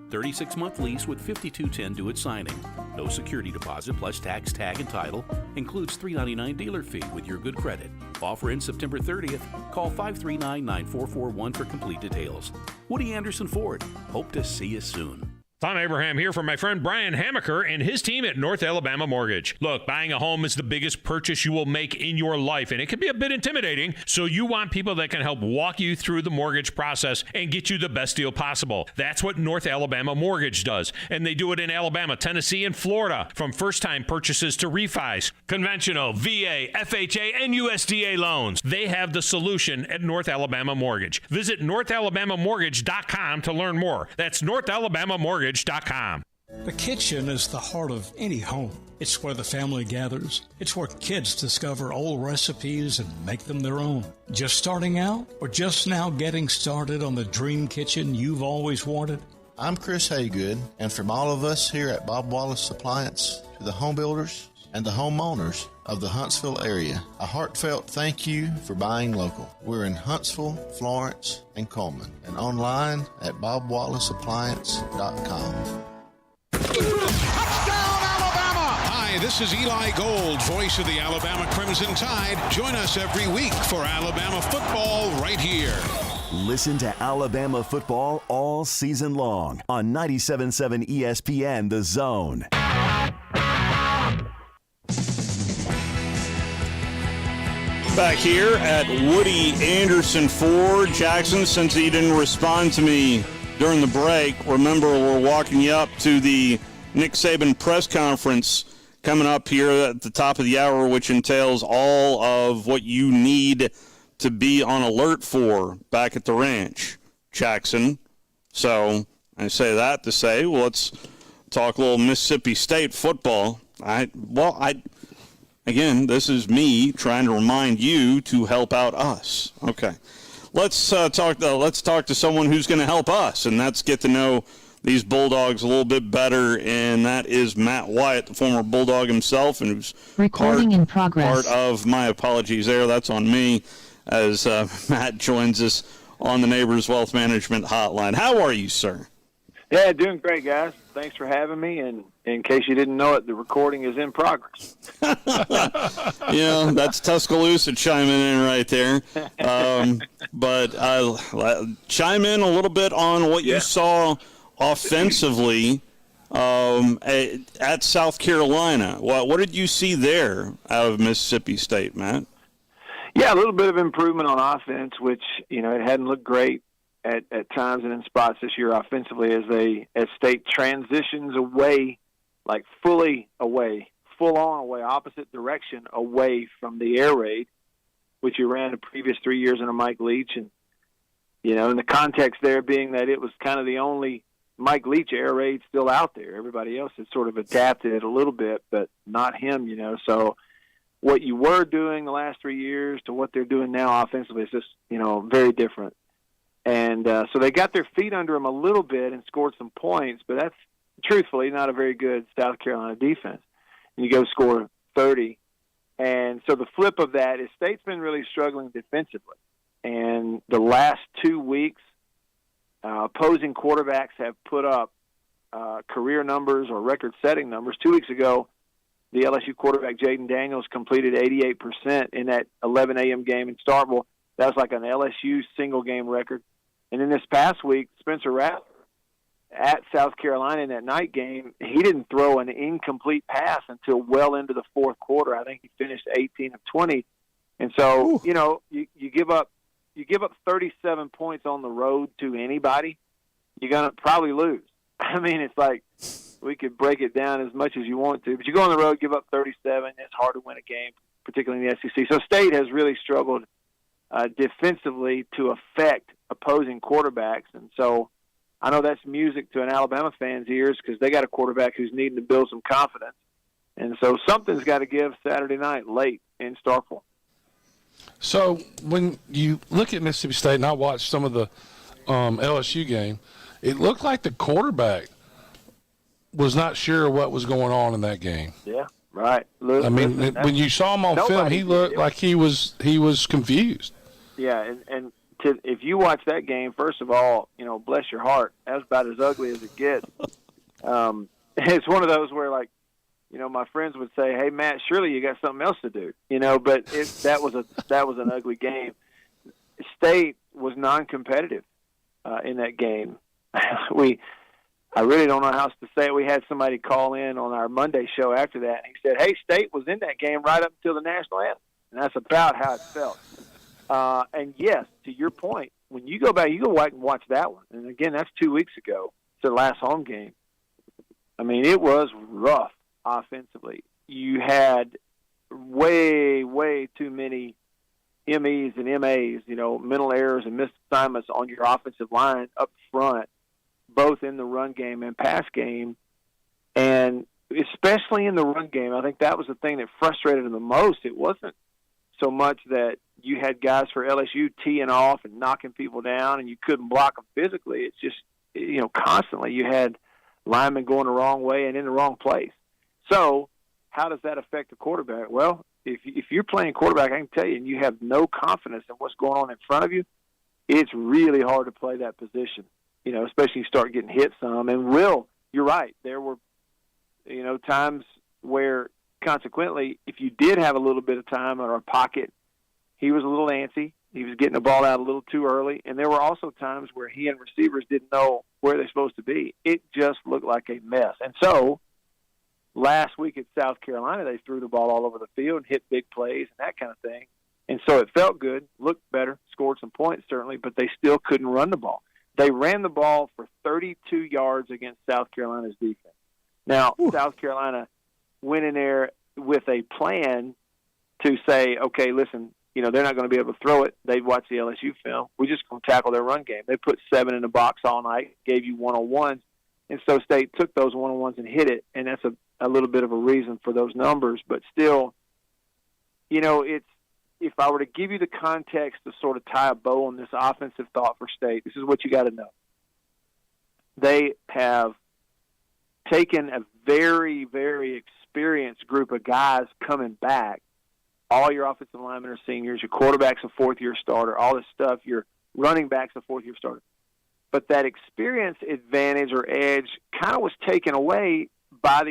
36-month lease with $52.10 due at signing. No security deposit plus tax, tag, and title. Includes $399 dealer fee with your good credit. Offer ends September 30th. Call 539-9441 for complete details. Woody Anderson Ford. Hope to see you soon. Tom Abraham here for my friend Brian Hamaker and his team at North Alabama Mortgage. Look, buying a home is the biggest purchase you will make in your life, and it can be a bit intimidating, so you want people that can help walk you through the mortgage process and get you the best deal possible. That's what North Alabama Mortgage does, and they do it in Alabama, Tennessee, and Florida, from first-time purchases to refis, conventional, VA, FHA, and USDA loans. They have the solution at North Alabama Mortgage. Visit NorthAlabamaMortgage.com to learn more. That's NorthAlabamaMortgage.com. The kitchen is the heart of any home. It's where the family gathers. It's where kids discover old recipes and make them their own. Just starting out or just now getting started on the dream kitchen you've always wanted? I'm Chris Haygood, and from all of us here at Bob Wallace Appliance to the home builders and the homeowners of the Huntsville area, a heartfelt thank you for buying local. We're in Huntsville, Florence, and Coleman, and online at bobwallaceappliance.com. Hi, this is Eli Gold, voice of the Alabama Crimson Tide. Join us every week for Alabama football right here. Listen to Alabama football all season long on 97.7 ESPN The Zone. Back here at Woody Anderson Ford. Jackson, since he didn't respond to me during the break, remember we're walking you up to the Nick Saban press conference coming up here at the top of the hour, which entails all of what you need to be on alert for back at the ranch, Jackson. So I say that to say, well, let's talk a little Mississippi State football. Again, this is me trying to remind you to help out us. Okay. Let's talk to someone who's going to help us, and that's get to know these Bulldogs a little bit better, and that is Matt Wyatt, the former Bulldog himself, and who's recording in progress. Part of my apologies there. That's on me as Matt joins us on the Neighbors Wealth Management Hotline. How are you, sir? Yeah, doing great, guys. Thanks for having me. And in case you didn't know it, the recording is in progress. Yeah, that's Tuscaloosa chiming in right there. But chime in a little bit on what you saw offensively at South Carolina. What did you see there out of Mississippi State, Matt? Yeah, a little bit of improvement on offense, which, it hadn't looked great at times and in spots this year offensively as State transitions away, like fully away, full on away, opposite direction away from the air raid, which you ran the previous 3 years under Mike Leach. And, in the context there being that it was kind of the only Mike Leach air raid still out there. Everybody else had sort of adapted it a little bit, but not him, So what you were doing the last 3 years to what they're doing now offensively is just, very different. And so they got their feet under him a little bit and scored some points, but that's truthfully not a very good South Carolina defense. And you go score 30. And so the flip of that is State's been really struggling defensively. And the last 2 weeks, opposing quarterbacks have put up career numbers or record-setting numbers. 2 weeks ago, the LSU quarterback Jaden Daniels completed 88% in that 11 a.m. game in Starkville. That was like an LSU single-game record. And in this past week, Spencer Rattler at South Carolina in that night game, he didn't throw an incomplete pass until well into the fourth quarter. I think he finished 18 of 20. And so, you give up 37 points on the road to anybody, you're going to probably lose. I mean, it's like we could break it down as much as you want to, but you go on the road, give up 37, it's hard to win a game, particularly in the SEC. So State has really struggled defensively to affect opposing quarterbacks. And so I know that's music to an Alabama fan's ears because they got a quarterback who's needing to build some confidence. And so something's got to give Saturday night late in Starkville. So when you look at Mississippi State, and I watched some of the LSU game, it looked like the quarterback was not sure what was going on in that game. Yeah, right. When you saw him on film, he looked like he was confused. Yeah, and if you watch that game, first of all, bless your heart, that's about as ugly as it gets. It's one of those where, my friends would say, "Hey, Matt, surely you got something else to do," But that was an ugly game. State was non-competitive in that game. I really don't know how else to say it. We had somebody call in on our Monday show after that, and he said, "Hey, State was in that game right up until the national anthem," and that's about how it felt. And yes, to your point, when you go back, you go back and watch that one. And again, that's 2 weeks ago. It's their last home game. I mean, it was rough offensively. You had way, way too many MEs and MAs, mental errors and missed assignments on your offensive line up front, both in the run game and pass game. And especially in the run game, I think that was the thing that frustrated them the most. It wasn't so much that you had guys for LSU teeing off and knocking people down and you couldn't block them physically. It's just, constantly you had linemen going the wrong way and in the wrong place. So how does that affect the quarterback? Well, if you're playing quarterback, I can tell you, and you have no confidence in what's going on in front of you, it's really hard to play that position, especially you start getting hit some. And you're right, there were, times where consequently, if you did have a little bit of time or a pocket, he was a little antsy. He was getting the ball out a little too early. And there were also times where he and receivers didn't know where they're supposed to be. It just looked like a mess. And so last week at South Carolina, they threw the ball all over the field and hit big plays and that kind of thing. And so it felt good, looked better, scored some points certainly, but they still couldn't run the ball. They ran the ball for 32 yards against South Carolina's defense. Now, South Carolina went in there with a plan to say, okay, listen, they're not going to be able to throw it. They'd watch the LSU film. We're just going to tackle their run game. They put 7 in the box all night, gave you one-on-ones, And so State took those one-on-ones and hit it, and that's a little bit of a reason for those numbers. But still, if I were to give you the context to sort of tie a bow on this offensive thought for State, this is what you got to know. They have taken a very, very experienced group of guys coming back. All your offensive linemen are seniors. Your quarterback's a fourth-year starter. All this stuff. Your running back's a fourth-year starter. But that experience advantage or edge kind of was taken away by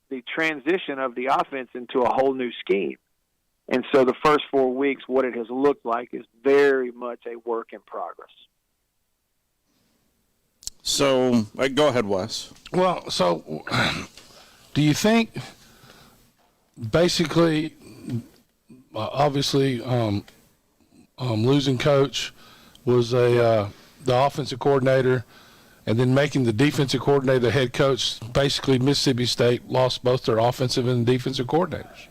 the transition of the offense into a whole new scheme. And so the first 4 weeks, what it has looked like is very much a work in progress. So, go ahead, Wes. Well, so do you think basically, obviously, losing coach was the offensive coordinator, and then making the defensive coordinator the head coach, basically Mississippi State lost both their offensive and defensive coordinators?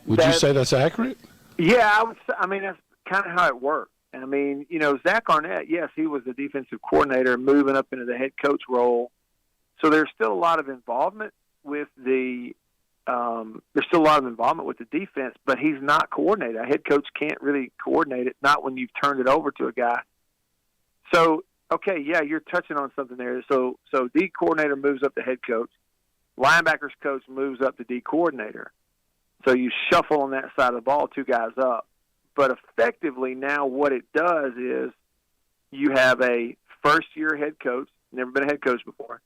Would you say that's accurate? Yeah, I would say, that's kind of how it worked. I mean, Zach Arnett, yes, he was the defensive coordinator moving up into the head coach role. So there's still a lot of involvement with the defense, but he's not coordinated. A head coach can't really coordinate it, not when you've turned it over to a guy. So, okay, yeah, you're touching on something there. So D coordinator moves up to head coach. Linebackers coach moves up to D coordinator. So you shuffle on that side of the ball, 2 guys up. But effectively now what it does is you have a first-year head coach, never been a head coach before.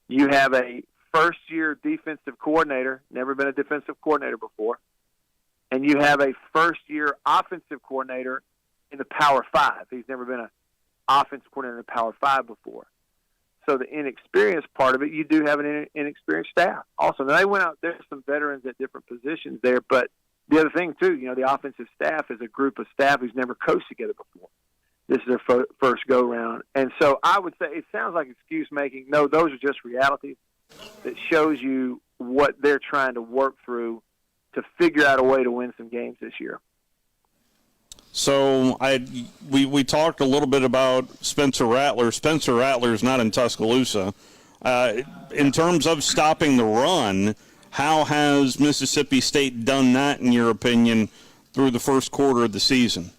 You have a first-year defensive coordinator, never been a defensive coordinator before. And you have a first-year offensive coordinator in the Power 5. He's never been an offensive coordinator in the Power 5 before. So the inexperienced part of it, you do have an inexperienced staff. Also, now they went out, there's some veterans at different positions there, but the other thing, too, the offensive staff is a group of staff who's never coached together before. This is their first go-round. And so I would say it sounds like excuse-making. No, those are just realities that shows you what they're trying to work through to figure out a way to win some games this year. So we talked a little bit about Spencer Rattler. Spencer Rattler's not in Tuscaloosa. In terms of stopping the run, how has Mississippi State done that, in your opinion, through the first quarter of the season?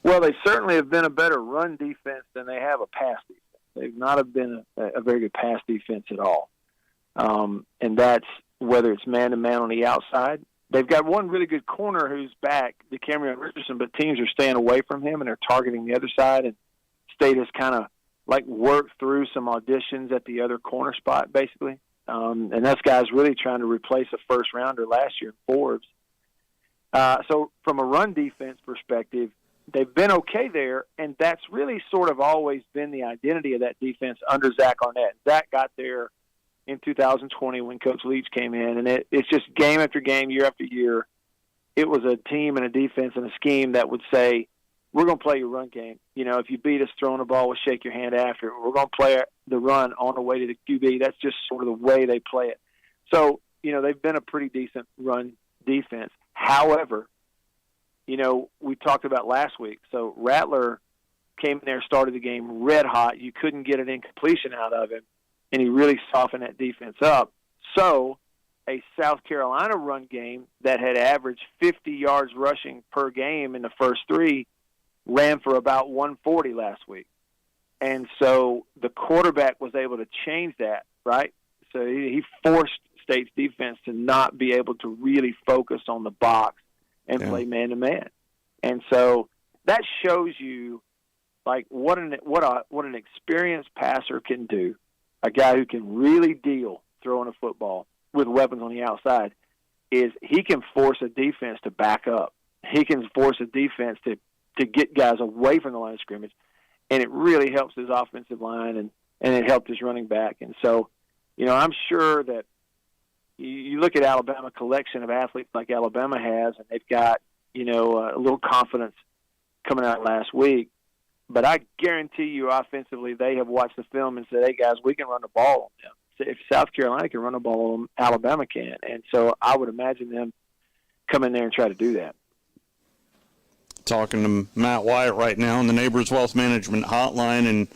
Well, they certainly have been a better run defense than they have a pass defense. They've not have been a very good pass defense at all. And that's whether it's man-to-man on the outside. They've got one really good corner who's back, DeCamerion Richardson, but teams are staying away from him and they're targeting the other side. And State has kind of worked through some auditions at the other corner spot, basically. And this guy's really trying to replace a first-rounder last year, Forbes. So from a run defense perspective, they've been okay there, and that's really sort of always been the identity of that defense under Zach Arnett. Zach got there in 2020 when Coach Leach came in, and it's just game after game, year after year. It was a team and a defense and a scheme that would say, we're going to play your run game. If you beat us throwing the ball, we'll shake your hand after. We're going to play the run on the way to the QB. That's just sort of the way they play it. So, they've been a pretty decent run defense. However, we talked about last week. So Rattler came in there, started the game red hot. You couldn't get an incompletion out of him, and he really softened that defense up. So a South Carolina run game that had averaged 50 yards rushing per game in the first 3 ran for about 140 last week. And so the quarterback was able to change that, right? So he forced State's defense to not be able to really focus on the box and play man-to-man. And so that shows you, what an experienced passer can do, a guy who can really deal throwing a football with weapons on the outside, is he can force a defense to back up. He can force a defense to get guys away from the line of scrimmage, and it really helps his offensive line, and it helped his running back. And so, I'm sure that you look at Alabama collection of athletes like Alabama has, and they've got, a little confidence coming out last week. But I guarantee you offensively they have watched the film and said, hey, guys, we can run the ball on them. So if South Carolina can run the ball on them, Alabama can. And so I would imagine them come in there and try to do that. Talking to Matt Wyatt right now on the Neighbors Wealth Management Hotline, and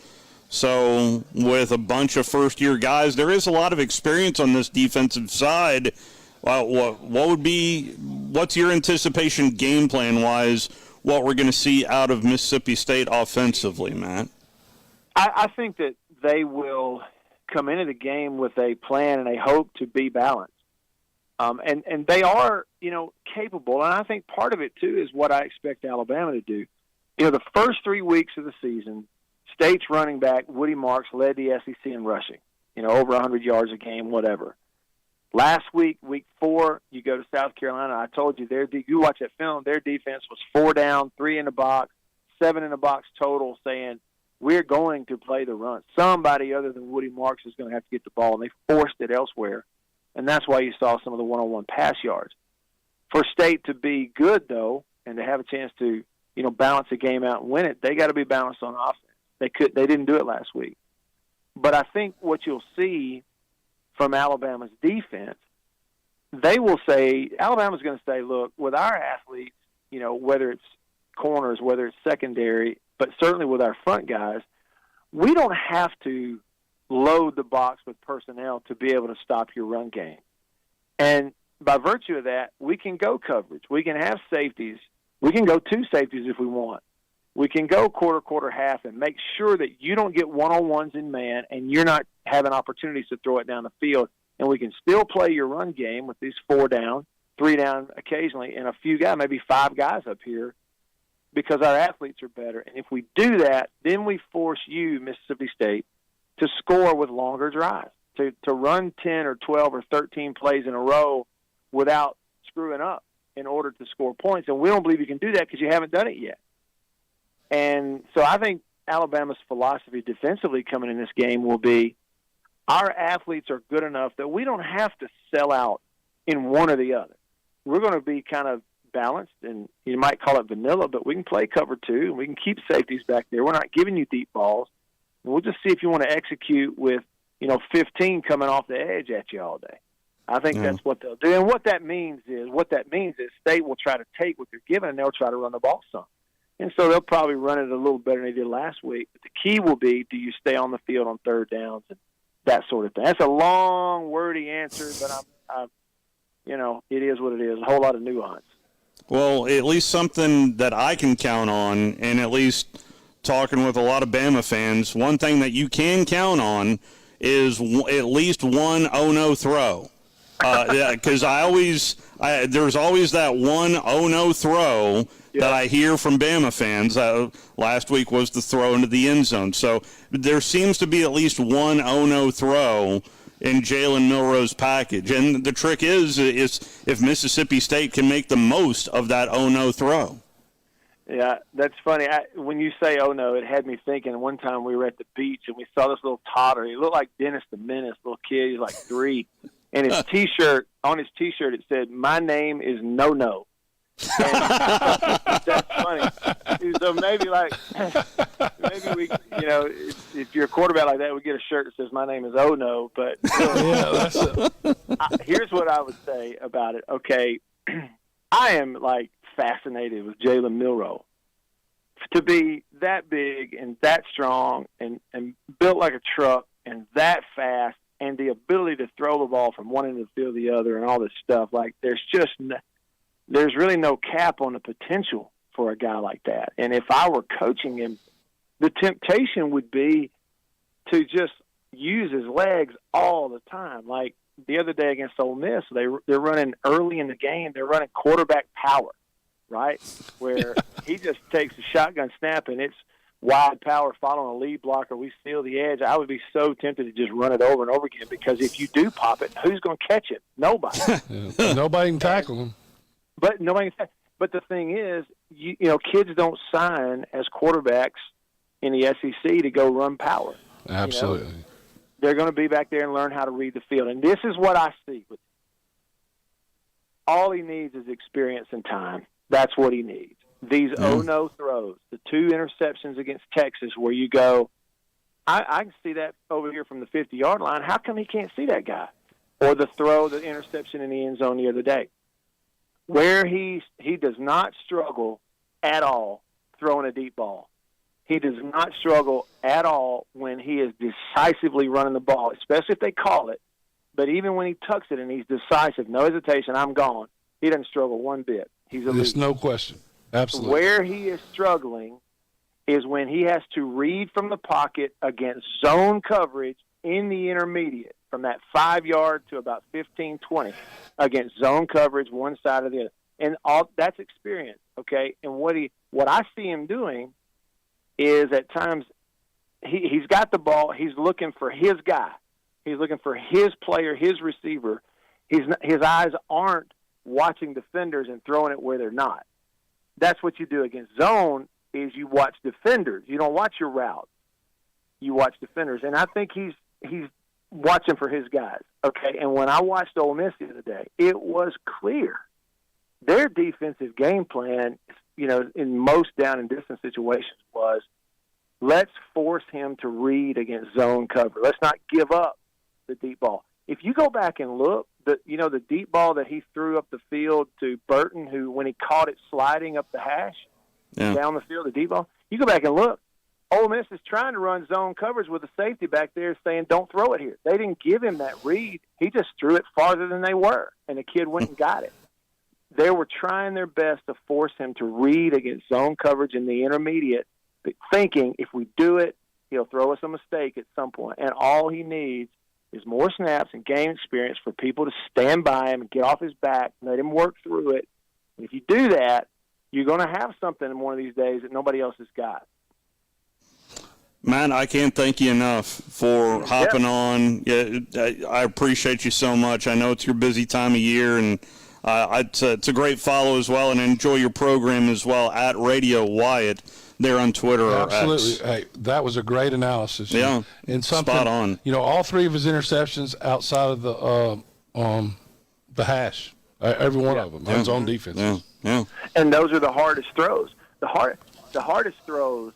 So with a bunch of first-year guys, there is a lot of experience on this defensive side. What's your anticipation game plan-wise, what we're going to see out of Mississippi State offensively, Matt? I think that they will come into the game with a plan and a hope to be balanced. And they are, capable. And I think part of it, too, is what I expect Alabama to do. The first 3 weeks of the season, State's running back, Woody Marks, led the SEC in rushing, over 100 yards a game, whatever. Last week, week 4, you go to South Carolina. I told you, you watch that film, their defense was 4 down, 3 in the box, 7 in the box total, saying, we're going to play the run. Somebody other than Woody Marks is going to have to get the ball, and they forced it elsewhere. And that's why you saw some of the one-on-one pass yards. For State to be good, though, and to have a chance to, balance the game out and win it, they got to be balanced on offense. They didn't do it last week. But I think what you'll see from Alabama's defense, Alabama's going to say, look, with our athletes, whether it's corners, whether it's secondary, but certainly with our front guys, we don't have to load the box with personnel to be able to stop your run game. And by virtue of that, we can go coverage. We can have safeties. We can go 2 safeties if we want. We can go quarter, half, and make sure that you don't get one-on-ones in man and you're not having opportunities to throw it down the field. And we can still play your run game with these 4 down, 3 down occasionally, and a few guys, maybe 5 guys up here, because our athletes are better. And if we do that, then we force you, Mississippi State, to score with longer drives, to run 10 or 12 or 13 plays in a row without screwing up in order to score points. And we don't believe you can do that because you haven't done it yet. And so I think Alabama's philosophy defensively coming in this game will be our athletes are good enough that we don't have to sell out in one or the other. We're going to be kind of balanced, and you might call it vanilla, but we can play cover 2, and we can keep safeties back there. We're not giving you deep balls. We'll just see if you want to execute with, 15 coming off the edge at you all day. I think that's what they'll do. And what that means is State will try to take what they're given, and they'll try to run the ball some. And so they'll probably run it a little better than they did last week. But the key will be, do you stay on the field on 3rd downs and that sort of thing. That's a long, wordy answer, but it is what it is. A whole lot of nuance. Well, at least something that I can count on, and at least talking with a lot of Bama fans, one thing that you can count on is at least one oh-no throw. Because there's always that one oh-no throw that I hear from Bama fans. Last week was the throw into the end zone. So there seems to be at least one oh-no throw in Jalen Milroe's package. And the trick is if Mississippi State can make the most of that oh-no throw. Yeah, that's funny. When you say oh-no, it had me thinking one time we were at the beach and we saw this little toddler. He looked like Dennis the Menace, little kid. He was like 3. And his T-shirt, it said, "My name is No-No." That's funny. So maybe we, if you're a quarterback like that, we get a shirt that says "My name is Oh No." But here's what I would say about it. Okay, I am fascinated with Jalen Milroe. To be that big and that strong and built like a truck and that fast and the ability to throw the ball from one end of the field to the other and all this stuff, there's really no cap on the potential for a guy like that. And if I were coaching him, the temptation would be to just use his legs all the time. Like the other day against Ole Miss, they're running early in the game. They're running quarterback power, right, where he just takes a shotgun snap and it's wide power following a lead blocker. We steal the edge. I would be so tempted to just run it over and over again because if you do pop it, who's going to catch it? Nobody. Nobody can tackle him. But But the thing is, kids don't sign as quarterbacks in the SEC to go run power. Absolutely. They're going to be back there and learn how to read the field. And this is what I see. All he needs is experience and time. That's what he needs. These oh-no throws, the 2 interceptions against Texas where you go, I can see that over here from the 50-yard line. How come he can't see that guy? Or the interception in the end zone the other day, where he does not struggle at all throwing a deep ball. He does not struggle at all when he is decisively running the ball, especially if they call it. But even when he tucks it and he's decisive, no hesitation, I'm gone, he doesn't struggle one bit. He's elite. There's no question. Absolutely. Where he is struggling is when he has to read from the pocket against zone coverage in the intermediate, from that 5 yard to about 15, 20, against zone coverage one side or the other. And all that's experience, okay? And what I see him doing is at times he's got the ball, he's looking for his guy. He's looking for his player, his receiver. His eyes aren't watching defenders and throwing it where they're not. That's what you do against zone is you watch defenders. You don't watch your route. You watch defenders. And I think he's watching for his guys, okay? And when I watched Ole Miss the other day, it was clear. Their defensive game plan, in most down and distance situations was, let's force him to read against zone cover. Let's not give up the deep ball. If you go back and look, the deep ball that he threw up the field to Burton, who when he caught it sliding up the hash down the field, the deep ball, you go back and look, Ole Miss is trying to run zone coverage with a safety back there saying, don't throw it here. They didn't give him that read. He just threw it farther than they were, and the kid went and got it. They were trying their best to force him to read against zone coverage in the intermediate, thinking if we do it, he'll throw us a mistake at some point. And all he needs is more snaps and game experience for people to stand by him and get off his back, let him work through it. And if you do that, you're going to have something in one of these days that nobody else has got. Man, I can't thank you enough for hopping on. Yeah, I appreciate you so much. I know it's your busy time of year, and it's a great follow as well, and enjoy your program as well at Radio Wyatt there on Twitter or X. Absolutely. Hey, that was a great analysis. Yeah, and something, spot on. All three of his interceptions outside of the hash, every one of them, on his own defense. Yeah. And those are the hardest throws. The hardest throws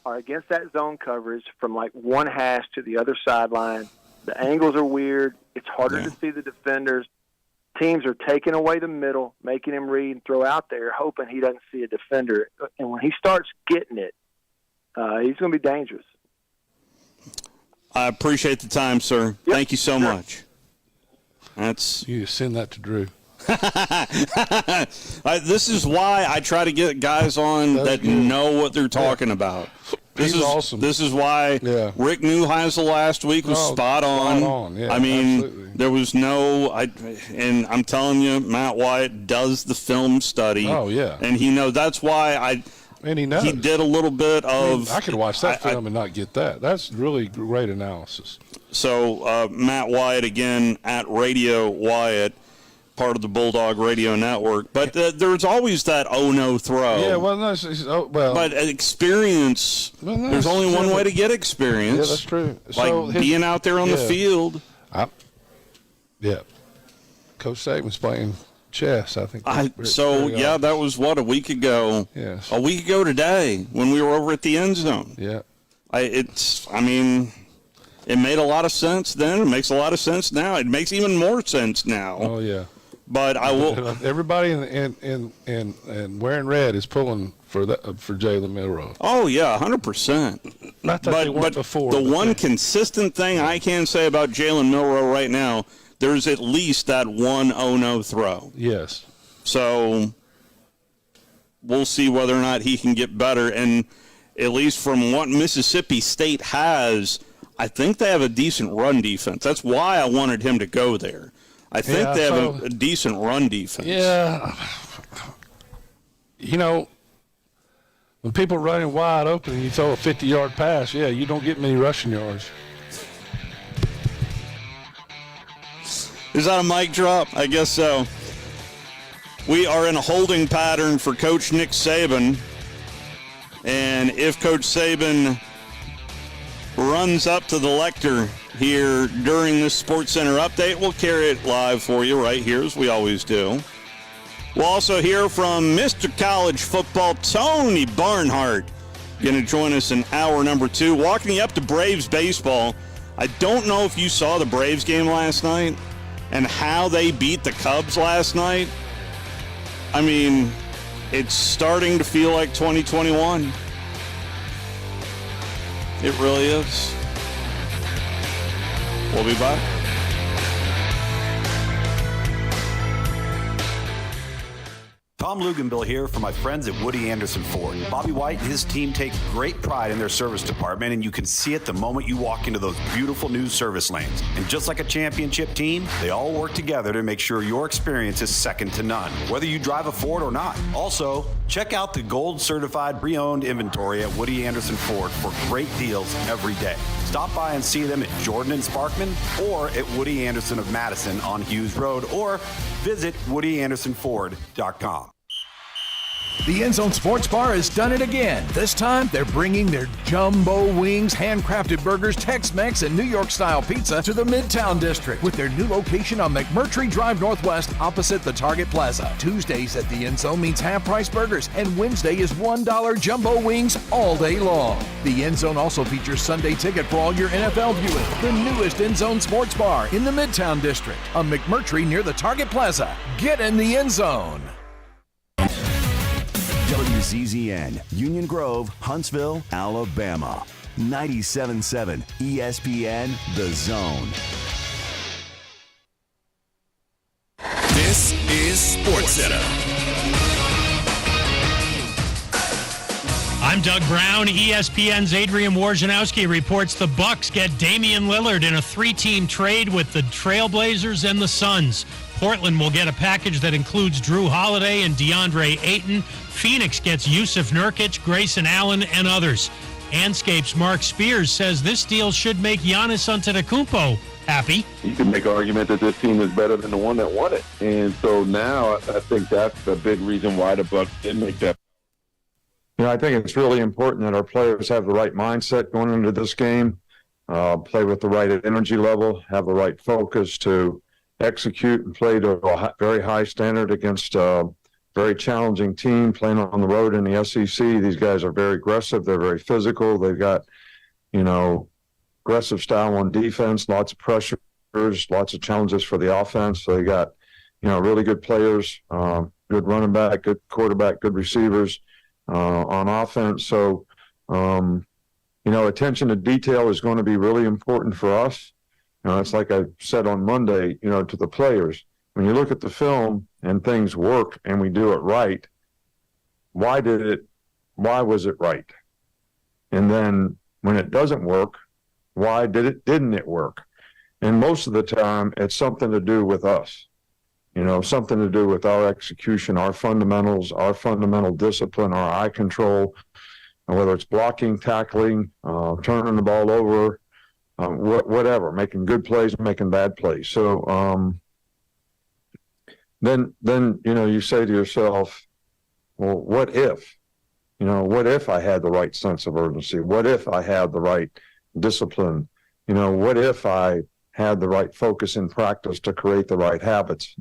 are against that zone coverage from like one hash to the other sideline. The angles are weird. It's harder to see the defenders. Teams are taking away the middle, making him read and throw out there, hoping he doesn't see a defender. And when he starts getting it, he's going to be dangerous. I appreciate the time, sir. Yep. Thank you so much. You send that to Drew. This is why I try to get guys on that know what they're talking about. This is awesome. This is why Rick Neuheisel last week was spot on. Yeah, I mean, absolutely. there was and I'm telling you, Matt Wyatt does the film study. Oh, yeah. And he knows. That's why and he knows. He did a little bit of. I could watch that film and not get that. That's really great analysis. So, Matt Wyatt, again, at Radio Wyatt, part of the Bulldog Radio Network. But there's always that no throw. Yeah, but experience, there's only one way to get experience. Yeah, that's true. Like being out there on the field. Coach Saban's playing chess, I think. That was, a week ago? Yes. A week ago today when we were over at the end zone. Yeah. It made a lot of sense then. It makes a lot of sense now. It makes even more sense now. Oh, yeah. But I will. Everybody in wearing red is pulling for Jalen Milroe. Oh yeah, 100%. Not that they weren't before. The one consistent thing I can say about Jalen Milroe right now, there's at least that one no throw. Yes. So we'll see whether or not he can get better. And at least from what Mississippi State has, I think they have a decent run defense. That's why I wanted him to go there. I think they have a decent run defense. Yeah. When people are running wide open and you throw a 50-yard pass, you don't get many rushing yards. Is that a mic drop? I guess so. We are in a holding pattern for Coach Nick Saban. And if Coach Saban runs up to the lectern here during this SportsCenter update, we'll carry it live for you right here, as we always do. We'll also hear from Mr. College Football, Tony Barnhart, going to join us in hour number 2, walking you up to Braves baseball. I don't know if you saw the Braves game last night and how they beat the Cubs last night. I mean, it's starting to feel like 2021. It really is. We'll be back. Tom Luganbill here for my friends at Woody Anderson Ford. Bobby White and his team take great pride in their service department, and you can see it the moment you walk into those beautiful new service lanes. And just like a championship team, they all work together to make sure your experience is second to none, whether you drive a Ford or not. Also, check out the gold certified pre-owned inventory at Woody Anderson Ford for great deals every day. Stop by and see them at Jordan and Sparkman or at Woody Anderson of Madison on Hughes Road, or visit WoodyAndersonFord.com. The End Zone Sports Bar has done it again. This time, they're bringing their jumbo wings, handcrafted burgers, Tex-Mex, and New York-style pizza to the Midtown District with their new location on McMurtry Drive Northwest opposite the Target Plaza. Tuesdays at the End Zone means half-price burgers, and Wednesday is $1 jumbo wings all day long. The End Zone also features Sunday ticket for all your NFL viewing. The newest End Zone Sports Bar in the Midtown District on McMurtry near the Target Plaza. Get in the End Zone. WZZN, Union Grove, Huntsville, Alabama. 97.7 ESPN, The Zone. This is SportsCenter. I'm Doug Brown. ESPN's Adrian Wojnarowski reports the Bucks get Damian Lillard in a 3-team trade with the Trailblazers and the Suns. Portland will get a package that includes Drew Holiday and DeAndre Ayton. Phoenix gets Yusuf Nurkic, Grayson Allen, and others. Anscape's Mark Spears says this deal should make Giannis Antetokounmpo happy. You can make an argument that this team is better than the one that won it. And so now I think that's a big reason why the Bucks did make that. You know, I think it's really important that our players have the right mindset going into this game, play with the right energy level, have the right focus to execute and play to a very high standard against a very challenging team playing on the road in the SEC. These guys are very aggressive. They're very physical. They've got, you know, aggressive style on defense, lots of pressures, lots of challenges for the offense. So they got, you know, really good players, good running back, good quarterback, good receivers on offense. So, you know, attention to detail is going to be really important for us. It's like I said on Monday, you know, to the players, when you look at the film and things work and we do it right, why was it right? And then when it doesn't work, why didn't it work? And most of the time, it's something to do with us, you know, something to do with our execution, our fundamentals, our fundamental discipline, our eye control, whether it's blocking, tackling, turning the ball over, whatever, making good plays, making bad plays. So then you know, you say to yourself, well, what if? You know, what if I had the right sense of urgency? What if I had the right discipline? You know, what if I had the right focus in practice to create the right habits?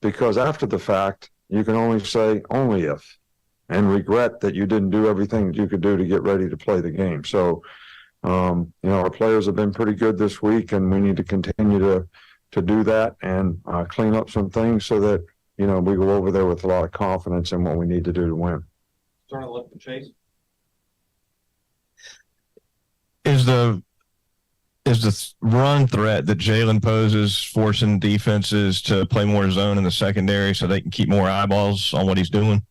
Because after the fact, you can only say only if, and regret that you didn't do everything that you could do to get ready to play the game. So, you know, our players have been pretty good this week, and we need to continue to do that and clean up some things so that, you know, we go over there with a lot of confidence in what we need to do to win. Starting to look for Chase. Is the run threat that Jalen poses forcing defenses to play more zone in the secondary so they can keep more eyeballs on what he's doing?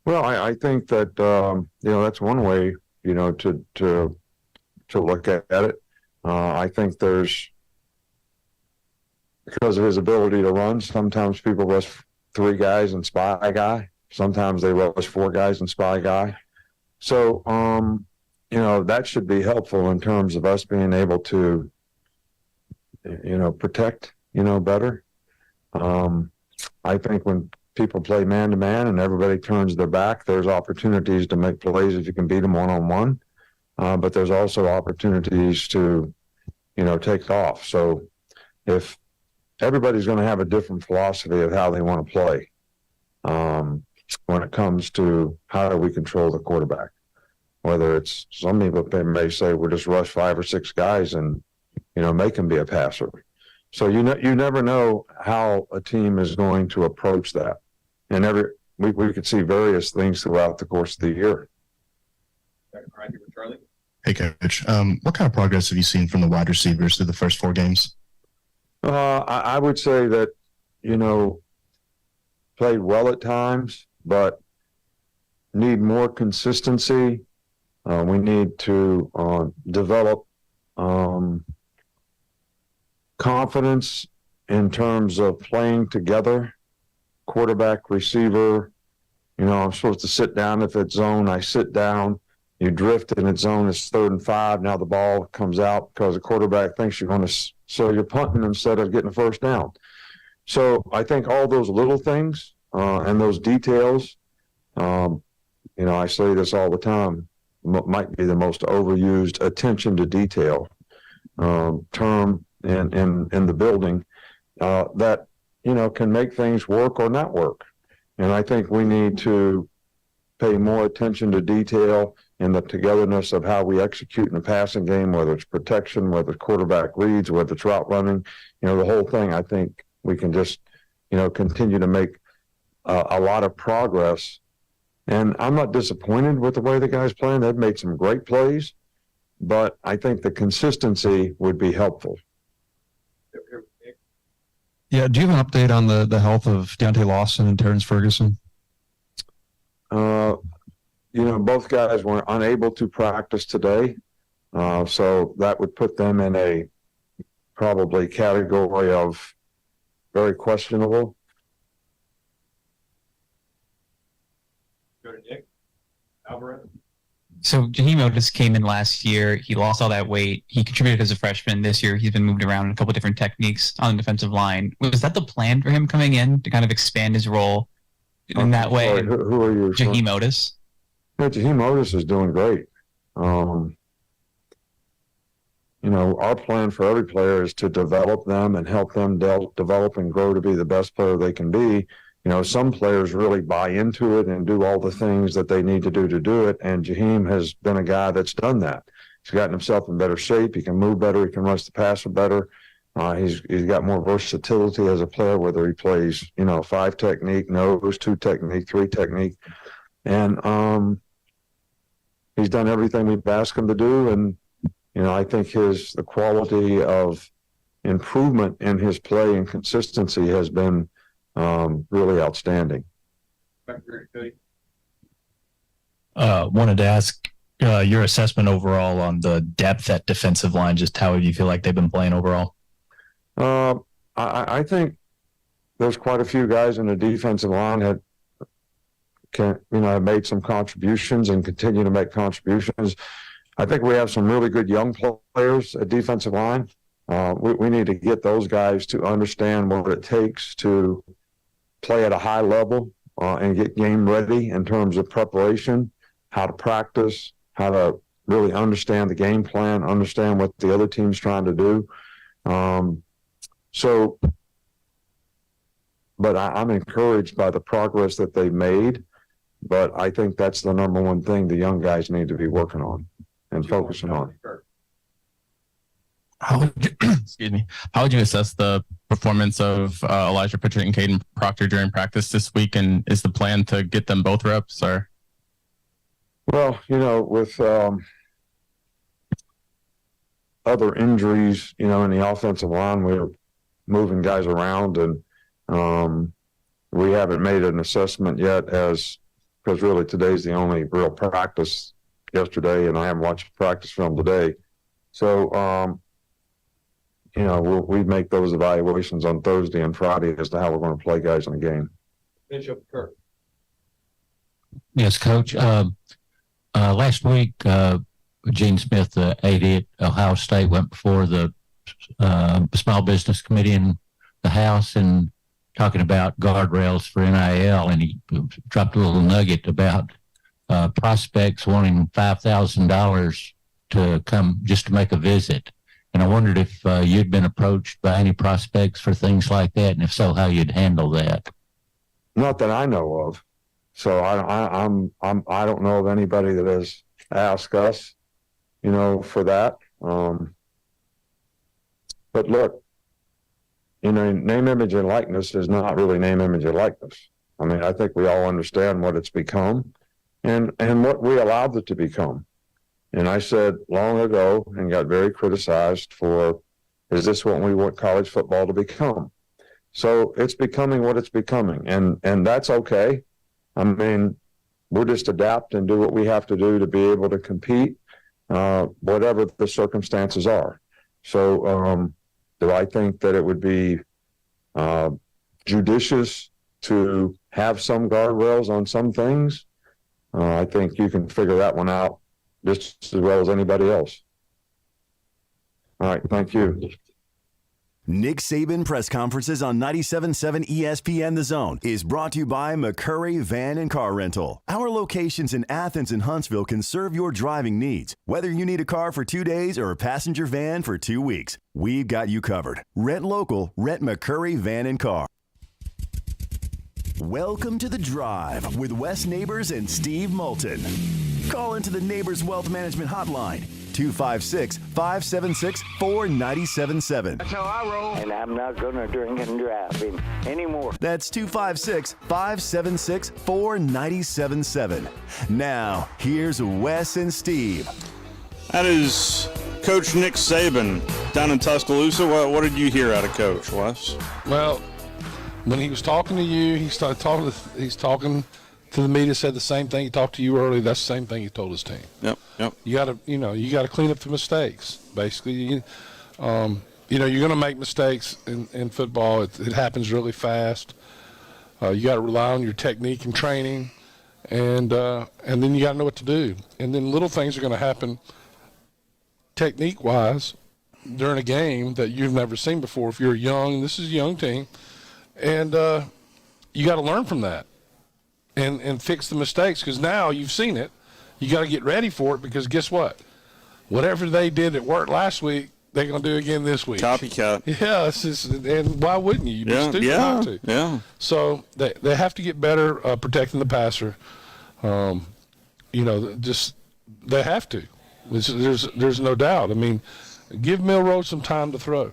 Well, I think that you know, that's one way, you know, to look at it. I think there's, because of his ability to run, sometimes people rush 3 guys and spy a guy. Sometimes they rush 4 guys and spy a guy. So, you know, that should be helpful in terms of us being able to, you know, protect, you know, better. I think when people play man-to-man and everybody turns their back, there's opportunities to make plays if you can beat them one-on-one. But there's also opportunities to, you know, take off. So if everybody's going to have a different philosophy of how they want to play when it comes to how do we control the quarterback, whether it's, some people may say we'll just rush 5 or 6 guys and, you know, make him be a passer. So you never know how a team is going to approach that. And we could see various things throughout the course of the year. Right here with Charlie. Hey, Coach. What kind of progress have you seen from the wide receivers through the first 4 games? I would say that, played well at times, but need more consistency. We need to develop confidence in terms of playing together, quarterback, receiver. I'm supposed to sit down if it's zone. I sit down. You drift and it's zone. It's 3rd and 5. Now the ball comes out because the quarterback thinks you're going to. So you're punting instead of getting a first down. So I think all those little things and those details. I say this all the time. Might be the most overused attention to detail term in the building that can make things work or not work. And I think we need to pay more attention to detail in the togetherness of how we execute in the passing game, whether it's protection, whether it's quarterback reads, whether it's route running, the whole thing. I think we can just, continue to make a lot of progress. And I'm not disappointed with the way the guys playing. They've made some great plays, but I think the consistency would be helpful. Yeah. Do you have an update on the health of Deontay Lawson and Terrence Ferguson? Both guys were unable to practice today. So that would put them in a probably category of very questionable. Go to Nick Alvarez. So Jaheim Otis came in last year. He lost all that weight. He contributed as a freshman. This year, he's been moved around in a couple different techniques on the defensive line. Was that the plan for him coming in to kind of expand his role in that way? Sorry, who are you? Jaheim Otis. Yeah, Jaheim Otis is doing great. Our plan for every player is to develop them and help them develop and grow to be the best player they can be. Some players really buy into it and do all the things that they need to do it. And Jaheim has been a guy that's done that. He's gotten himself in better shape. He can move better. He can rush the passer better. He's got more versatility as a player, whether he plays, 5 technique, nose, 2 technique, 3 technique. And he's done everything we've asked him to do. And, I think the quality of improvement in his play and consistency has been really outstanding. Wanted to ask your assessment overall on the depth at defensive line. Just how do you feel like they've been playing overall? I think there's quite a few guys in the defensive line that have made some contributions and continue to make contributions. I think we have some really good young players at defensive line. We need to get those guys to understand what it takes to play at a high level and get game ready in terms of preparation, how to practice, how to really understand the game plan, understand what the other team's trying to do. But I'm encouraged by the progress that they made. But I think that's the number one thing the young guys need to be working on and focusing on. How would you assess the performance of Elijah Pritchett and Caden Proctor during practice this week? And is the plan to get them both reps? Or? Well, with other injuries, in the offensive line, we're moving guys around, and we haven't made an assessment yet because really today's the only real practice. Yesterday, and I haven't watched practice film today. So, we make those evaluations on Thursday and Friday as to how we're going to play guys in the game. Bishop Kirk. Yes, Coach. Last week, Gene Smith, the AD at Ohio State, went before the Small Business Committee in the House and talking about guardrails for NIL, and he dropped a little nugget about prospects wanting $5,000 to come just to make a visit. And I wondered if you'd been approached by any prospects for things like that, and if so, how you'd handle that. Not that I know of. So I don't know of anybody that has asked us, for that. But look, name, image, and likeness is not really name, image, and likeness. I mean, I think we all understand what it's become. And what we allowed it to become. And I said long ago and got very criticized for, is this what we want college football to become? So it's becoming what it's becoming. And that's okay. I mean, we'll just adapt and do what we have to do to be able to compete, whatever the circumstances are. So do I think that it would be judicious to have some guardrails on some things? I think you can figure that one out just as well as anybody else. All right, thank you. Nick Saban press conferences on 97.7 ESPN The Zone is brought to you by McCurry Van and Car Rental. Our locations in Athens and Huntsville can serve your driving needs. Whether you need a car for 2 days or a passenger van for 2 weeks, we've got you covered. Rent local, rent McCurry Van and Car. Welcome to The Drive with Wes Neighbors and Steve Moulton. Call into the Neighbors Wealth Management Hotline, 256-576-4977. That's how I roll. And I'm not going to drink and drive anymore. That's 256-576-4977. Now, here's Wes and Steve. That is Coach Nick Saban down in Tuscaloosa. What did you hear out of Coach, Wes? Well, when he was talking to you, he's talking to the media, said the same thing. He talked to you earlier. That's the same thing he told his team. Yep. You got to clean up the mistakes. Basically, you're going to make mistakes in football. It happens really fast. You got to rely on your technique and training, and then you got to know what to do. And then little things are going to happen, technique-wise, during a game that you've never seen before. If you're young, this is a young team, and you got to learn from that. And fix the mistakes, because now you've seen it. You got to get ready for it, because guess what? Whatever they did that worked last week, they're going to do again this week. Copycat. Yeah, and why wouldn't you? You'd be stupid not to. Yeah. So they have to get better protecting the passer. They have to. There's no doubt. I mean, give Milroe some time to throw.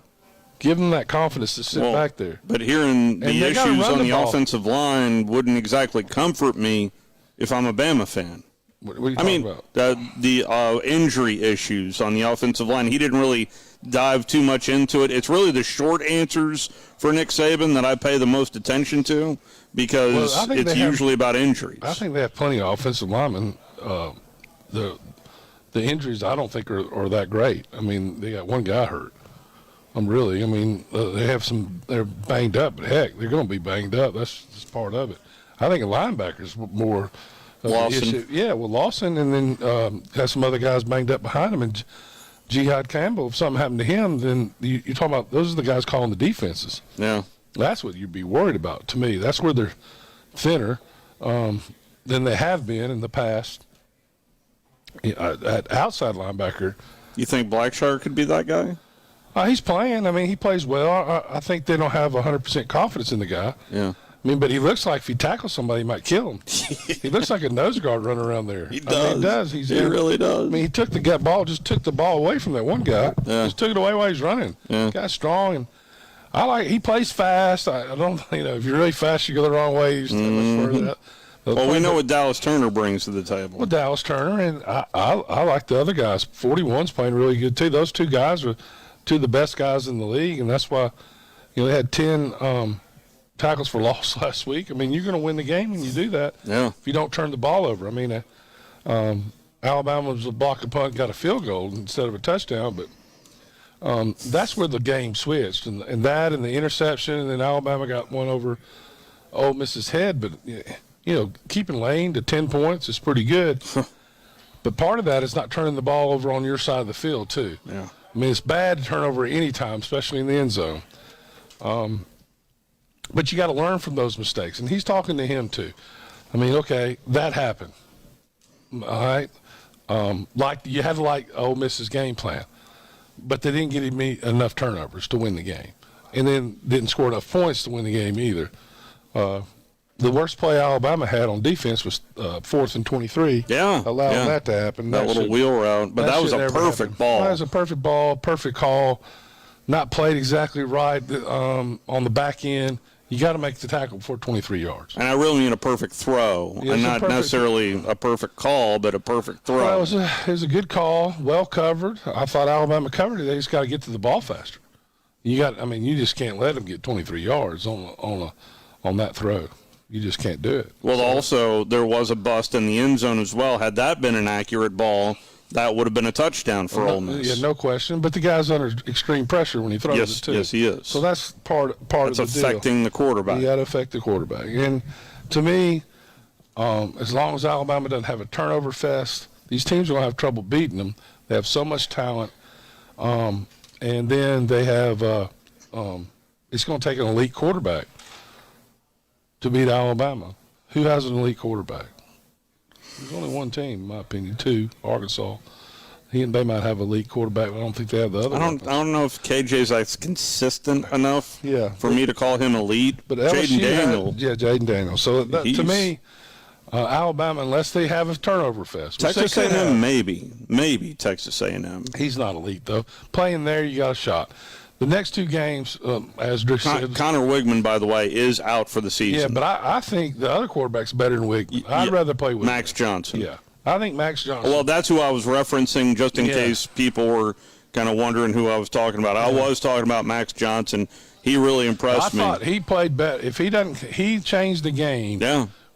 Give them that confidence to sit back there. But hearing the issues on the offensive line wouldn't exactly comfort me if I'm a Bama fan. What are you talking about? The injury issues on the offensive line, he didn't really dive too much into it. It's really the short answers for Nick Saban that I pay the most attention to, because it's usually about injuries. I think they have plenty of offensive linemen. The injuries I don't think are that great. I mean, they got one guy hurt. They have some. They're banged up, but heck, they're going to be banged up. That's part of it. I think a linebacker's more Lawson. Issue. Yeah, well, Lawson, and then has some other guys banged up behind him. And Jihad Campbell, if something happened to him, then you're talking about those are the guys calling the defenses. Yeah, that's what you'd be worried about. To me, that's where they're thinner than they have been in the past. At outside linebacker, you think Blackshire could be that guy? He's playing. I mean, he plays well. I think they don't have 100% confidence in the guy. Yeah. I mean, but he looks like if he tackles somebody, he might kill him. He looks like a nose guard running around there. He does. He really does. I mean, he took the ball away from that one guy. Yeah. Just took it away while he's running. Yeah. Guy's strong, and he plays fast. I don't, if you're really fast, you go the wrong way. You stay much further out. Well, we know what Dallas Turner brings to the table. Well, Dallas Turner, and I like the other guys. 41's playing really good, too. Those two guys are two of the best guys in the league, and that's why they had 10 tackles for loss last week. I mean, you're going to win the game when you do that. Yeah. If you don't turn the ball over. I mean, Alabama was a block and punt, got a field goal instead of a touchdown, but that's where the game switched, and that and the interception, and then Alabama got one over Ole Miss's head. But keeping Lane to 10 points is pretty good. But part of that is not turning the ball over on your side of the field too. Yeah. I mean, it's bad to turn over any time, especially in the end zone. But you got to learn from those mistakes, and he's talking to him too. I mean, okay, that happened. All right, you had to like Ole Miss's game plan, but they didn't get me enough turnovers to win the game, and then didn't score enough points to win the game either. The worst play Alabama had on defense was 4th and 23. Yeah, allowing that to happen. That little wheel route, but that was a perfect ball. That was a perfect ball, perfect call. Not played exactly right on the back end. you got to make the tackle before 23 yards. And I really mean a perfect throw, and not necessarily a perfect call, but a perfect throw. Well, it was a good call, well covered. I thought Alabama covered it. They just got to get to the ball faster. You just can't let them get 23 yards on that throw. You just can't do it. Well, also, there was a bust in the end zone as well. Had that been an accurate ball, that would have been a touchdown for Ole Miss. Yeah, no question. But the guy's under extreme pressure when he throws it, too. Yes, he is. So that's part of the deal. It's affecting the quarterback. You got to affect the quarterback. And to me, as long as Alabama doesn't have a turnover fest, these teams are going to have trouble beating them. They have so much talent. And then they have it's going to take an elite quarterback to beat Alabama. Who has an elite quarterback? There's only one team, in my opinion, two, Arkansas. They might have an elite quarterback, but I don't think they have the other. I don't know if KJ's like consistent enough for me to call him elite. But Jaden Daniel. Jaden Daniel. So to me, Alabama, unless they have a turnover fest. Texas A&M, maybe Texas A&M. He's not elite, though. Playing there, you got a shot. The next two games, as Drew said. Connor Wigman, by the way, is out for the season. Yeah, but I think the other quarterback's better than Wigman. I'd rather play with Max Johnson. Yeah, I think Max Johnson. Well, that's who I was referencing just in case people were kind of wondering who I was talking about. I was talking about Max Johnson. He really impressed me. I thought he played better. If he doesn't, he changed the game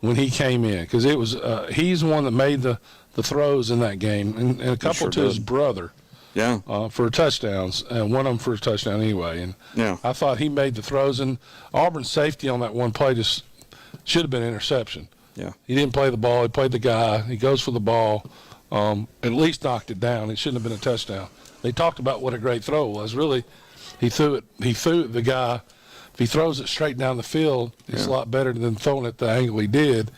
when he came in because it was he's the one that made the throws in that game and a couple to his brother. Yeah. For touchdowns, and one of them for a touchdown anyway. And I thought he made the throws, and Auburn's safety on that one play just should have been an interception. Yeah. He didn't play the ball. He played the guy. He goes for the ball. At least knocked it down. It shouldn't have been a touchdown. They talked about what a great throw it was. Really, he threw it. He threw the guy. If he throws it straight down the field, it's a lot better than throwing it the angle he did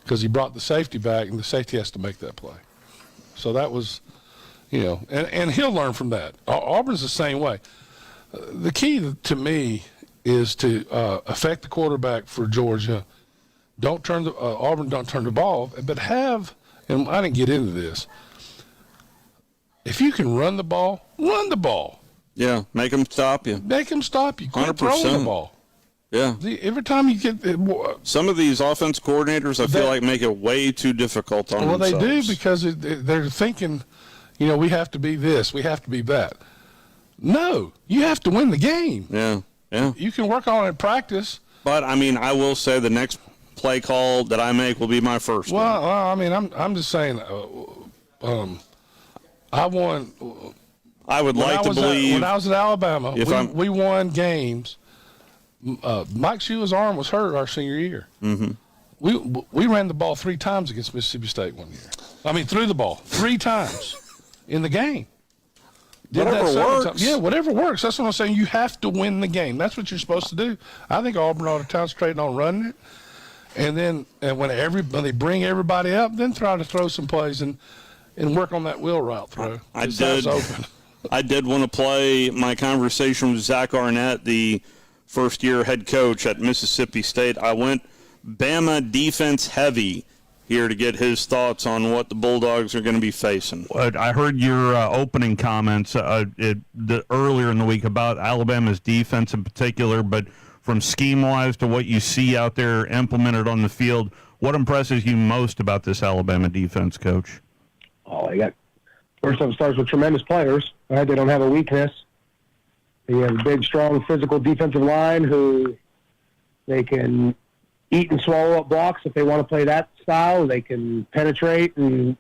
because he brought the safety back, and the safety has to make that play. So that was – and he'll learn from that. Auburn's the same way. The key to is to affect the quarterback for Georgia. Auburn don't turn the ball, but and I didn't get into this. If you can run the ball, run the ball. Yeah, make them stop you. Make them stop you. Quit throwing the ball. Yeah. Every time you get some of these offense coordinators, I feel like make it way too difficult on themselves. Well, they do because they're thinking. We have to be this, we have to be that. No, you have to win the game. Yeah. You can work on it in practice. But, I will say the next play call that I make will be my first one. I'm just saying, I won. I would like to believe. When I was at Alabama, we won games. Mike Shua's arm was hurt our senior year. Mm-hmm. We ran the ball 3 times against Mississippi State one year. Threw the ball 3 times. In the game. Whatever works. Yeah, whatever works. That's what I'm saying. You have to win the game. That's what you're supposed to do. I think Auburn ought to concentrate on running it. And then when they bring everybody up, then try to throw some plays and work on that wheel route throw. I did want to play my conversation with Zach Arnett, the first-year head coach at Mississippi State. I went Bama defense heavy here to get his thoughts on what the Bulldogs are going to be facing. I heard your opening comments earlier in the week about Alabama's defense in particular, but from scheme-wise to what you see out there implemented on the field, what impresses you most about this Alabama defense, Coach? First off, it starts with tremendous players. Right? They don't have a weakness. They have a big, strong, physical defensive line who they can eat and swallow up blocks if they want to play that style. They can penetrate and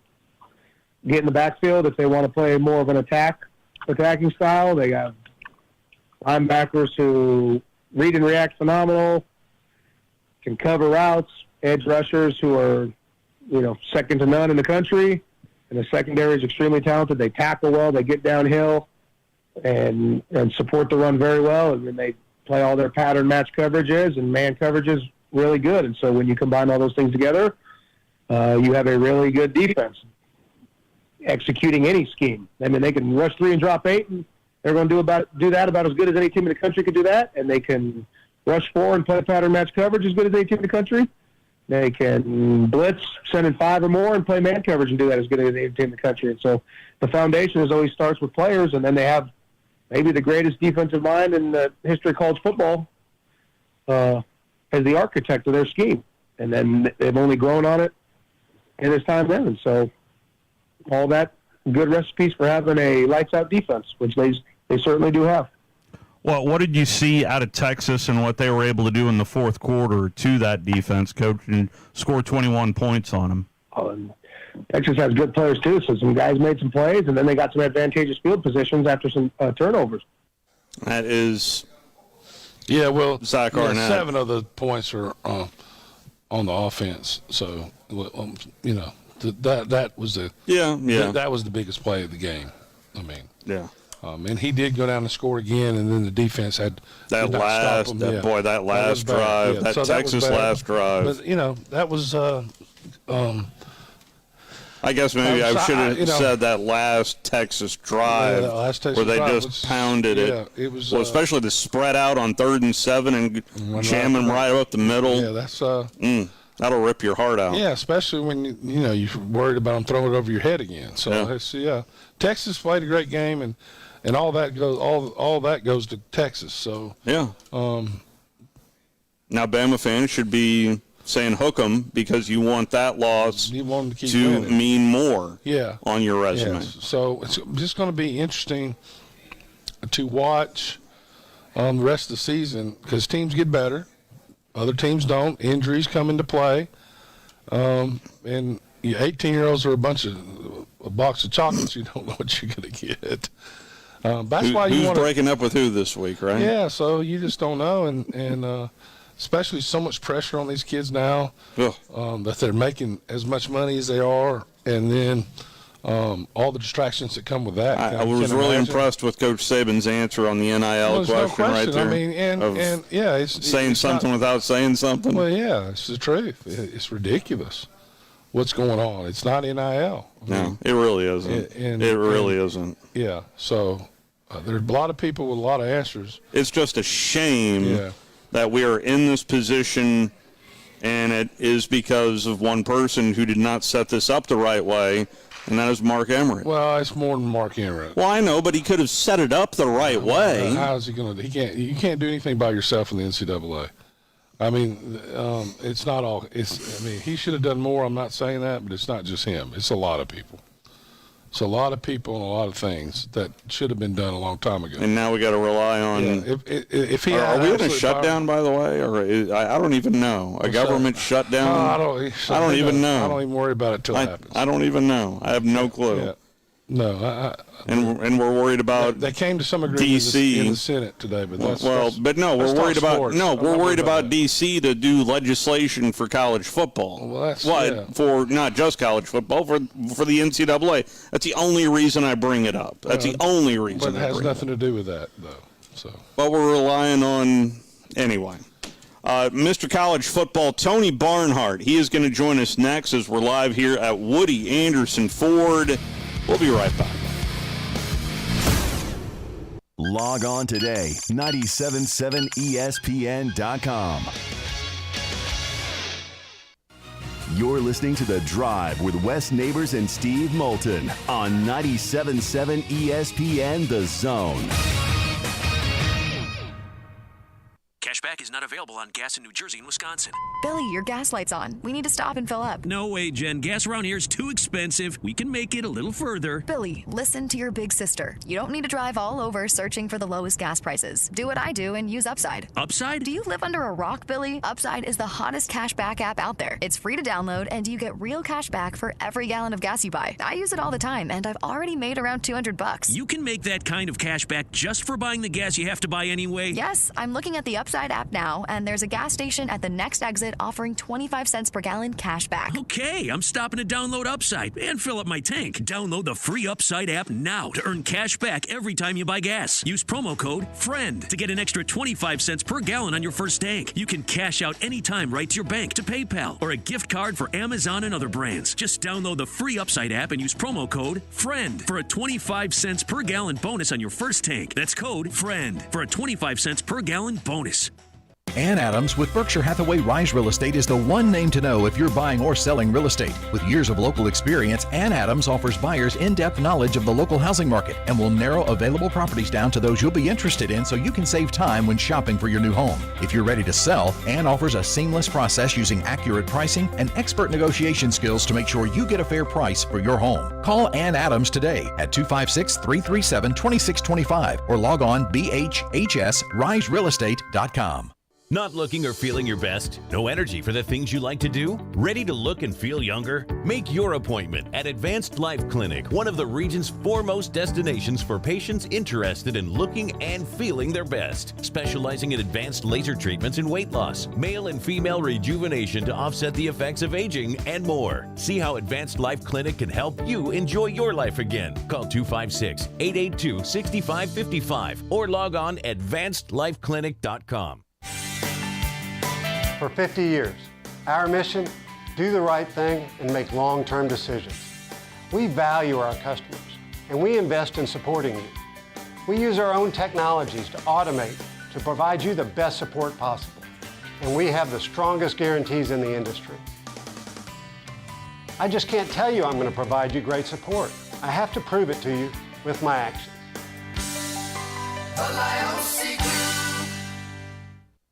get in the backfield if they want to play more of an attacking style. They have linebackers who read and react phenomenal, can cover routes, edge rushers who are, second to none in the country. And the secondary is extremely talented. They tackle well, they get downhill and support the run very well. And then they play all their pattern match coverages and man coverages really good. And so when you combine all those things together, you have a really good defense executing any scheme. They can rush 3 and drop 8, and they're going to do that about as good as any team in the country could do that. And they can rush 4 and play pattern match coverage as good as any team in the country. They can blitz, send in 5 or more, and play man coverage and do that as good as any team in the country. And so the foundation always starts with players, and then they have maybe the greatest defensive line in the history of college football as the architect of their scheme. And then they've only grown on it in his time there. And so all that good recipes for having a lights-out defense, which they certainly do have. Well, what did you see out of Texas and what they were able to do in the fourth quarter to that defense, Coach, and score 21 points on them? And Texas has good players, too, so some guys made some plays, and then they got some advantageous field positions after some turnovers. That is Zach Arnett. 7 of the points are on the offense. So, that was that was the biggest play of the game. I mean, and he did go down and score again, and then the defense had that last drive, that Texas last drive. But that was. I guess maybe I should have said that last Texas drive where they just pounded it. Yeah, it was. Well, especially the spread out on 3rd and 7 and jam them right up the middle. Yeah, that's. That'll rip your heart out. Yeah, especially when you're worried about them throwing it over your head again. So Texas played a great game, and all that goes to Texas. So now Bama fans should be saying hook 'em because you want that loss to mean more on your resume. Yes. So it's just going to be interesting to watch the rest of the season because teams get better. Other teams don't. Injuries come into play. And 18-year-olds are a box of chocolates. You don't know what you're going to get. That's why you want to. Who's breaking up with who this week, right? Yeah, so you just don't know. And especially so much pressure on these kids now that they're making as much money as they are. And then all the distractions that come with that. I was really impressed with Coach Saban's answer on the NIL question right there. I mean, it's saying something without saying something. Well, yeah, it's the truth. It's ridiculous what's going on. It's not NIL. No, it really isn't. It really isn't. Yeah, so there's a lot of people with a lot of answers. It's just a shame that we are in this position, and it is because of one person who did not set this up the right way. And that is Mark Emmert. Well, it's more than Mark Emmert. Well, I know, but he could have set it up the right way. How is he going to? You can't do anything by yourself in the NCAA. I mean, it's not all. He should have done more. I'm not saying that, but it's not just him. It's a lot of people. It's a lot of people and a lot of things that should have been done a long time ago. And now we got to rely on. Yeah, if he are we in a shutdown, by the way, or I don't even know a government shutdown? I don't even know. I don't even worry about it till it happens. I don't even know. I have no clue. Yeah. No, and we're worried about. They came to some agreement DC in the Senate today, but we're worried about DC to do legislation for college football. Well, for not just college football, for the NCAA. That's the only reason I bring it up. That's the only reason. But it has nothing to do with that, though. So. But we're relying on anyway. Mr. College Football, Tony Barnhart. He is going to join us next as we're live here at Woody Anderson Ford. We'll be right back. Log on today, 977ESPN.com. You're listening to The Drive with Wes Neighbors and Steve Moulton on 97.7 ESPN The Zone. Cashback is not available on gas in New Jersey and Wisconsin. Billy, your gas light's on. We need to stop and fill up. No way, Jen. Gas around here is too expensive. We can make it a little further. Billy, listen to your big sister. You don't need to drive all over searching for the lowest gas prices. Do what I do and use Upside. Upside? Do you live under a rock, Billy? Upside is the hottest cashback app out there. It's free to download, and you get real cash back for every gallon of gas you buy. I use it all the time, and I've already made around $200. You can make that kind of cash back just for buying the gas you have to buy anyway? Yes, I'm looking at the Upside app now, and there's a gas station at the next exit offering 25 cents per gallon cash back. Okay, I'm stopping to download Upside and fill up my tank. Download the free Upside app now to earn cash back every time you buy gas. Use promo code FRIEND to get an extra 25 cents per gallon on your first tank. You can cash out anytime right to your bank, to PayPal, or a gift card for Amazon and other brands. Just download the free Upside app and use promo code FRIEND for a 25 cents per gallon bonus on your first tank. That's code FRIEND for a 25 cents per gallon bonus. Ann Adams with Berkshire Hathaway Rise Real Estate is the one name to know if you're buying or selling real estate. With years of local experience, Ann Adams offers buyers in-depth knowledge of the local housing market and will narrow available properties down to those you'll be interested in so you can save time when shopping for your new home. If you're ready to sell, Ann offers a seamless process using accurate pricing and expert negotiation skills to make sure you get a fair price for your home. Call Ann Adams today at 256-337-2625 or log on bhhsriserealestate.com. Not looking or feeling your best? No energy for the things you like to do? Ready to look and feel younger? Make your appointment at Advanced Life Clinic, one of the region's foremost destinations for patients interested in looking and feeling their best. Specializing in advanced laser treatments and weight loss, male and female rejuvenation to offset the effects of aging, and more. See how Advanced Life Clinic can help you enjoy your life again. Call 256-882-6555 or log on advancedlifeclinic.com. For 50 years, our mission, do the right thing and make long-term decisions. We value our customers and we invest in supporting you. We use our own technologies to automate to provide you the best support possible. And we have the strongest guarantees in the industry. I just can't tell you I'm going to provide you great support. I have to prove it to you with my actions.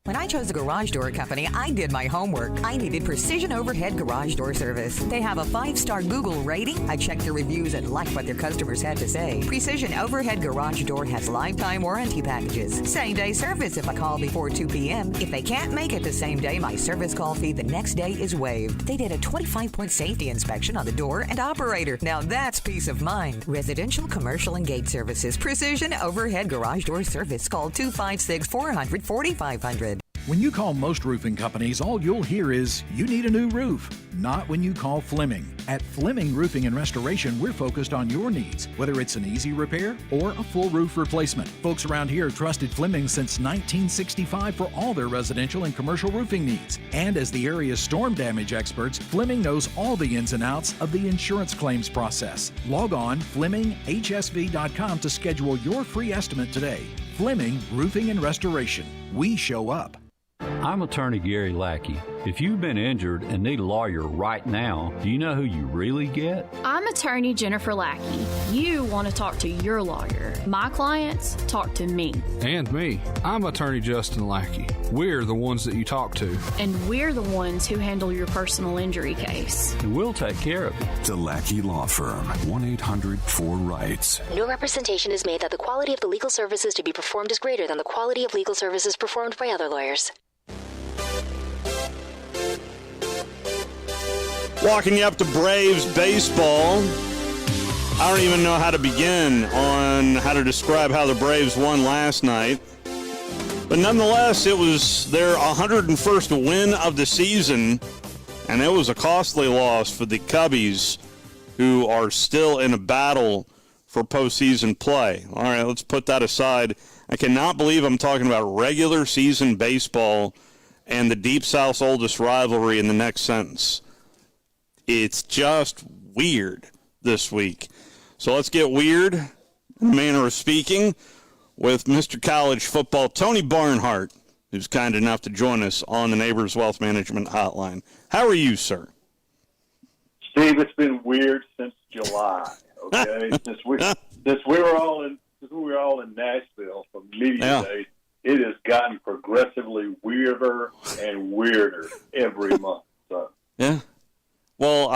When I chose a garage door company, I did my homework. I needed precision overhead garage door service. They have a 5-star Google rating. I checked their reviews and liked what their customers had to say. Precision Overhead Garage Door has lifetime warranty packages. Same-day service if I call before 2 p.m. If they can't make it the same day, my service call fee the next day is waived. They did a 25-point safety inspection on the door and operator. Now that's peace of mind. Residential, commercial, and gate services. Precision Overhead Garage Door Service. Call 256-400-4500. When you call most roofing companies, all you'll hear is, you need a new roof. Not when you call Fleming. At Fleming Roofing and Restoration, we're focused on your needs, whether it's an easy repair or a full roof replacement. Folks around here trusted Fleming since 1965 for all their residential and commercial roofing needs. And as the area's storm damage experts, Fleming knows all the ins and outs of the insurance claims process. Log on FlemingHSV.com to schedule your free estimate today. Fleming Roofing and Restoration. We show up. I'm attorney Gary Lackey. If you've been injured and need a lawyer right now, do you know who you really get? I'm attorney Jennifer Lackey. You want to talk to your lawyer. My clients talk to me. And me. I'm attorney Justin Lackey. We're the ones that you talk to. And we're the ones who handle your personal injury case. And we'll take care of it. The Lackey Law Firm. 1-800-4RIGHTS. No representation is made that the quality of the legal services to be performed is greater than the quality of legal services performed by other lawyers. Walking you up to Braves baseball. I don't even know how to begin on how to describe how the Braves won last night. But nonetheless, it was their 101st win of the season, and it was a costly loss for the Cubbies, who are still in a battle for postseason play. All right, let's put that aside. I cannot believe I'm talking about regular season baseball and the Deep South's oldest rivalry in the next sentence. It's just weird this week. So let's get weird, in the manner of speaking, with Mr. College Football, Tony Barnhart, who's kind enough to join us on the Neighbors Wealth Management Hotline. How are you, sir? Steve, it's been weird since July. Okay, since we were all in Nashville for media days, it has gotten progressively weirder and weirder every month. So. Yeah. Well,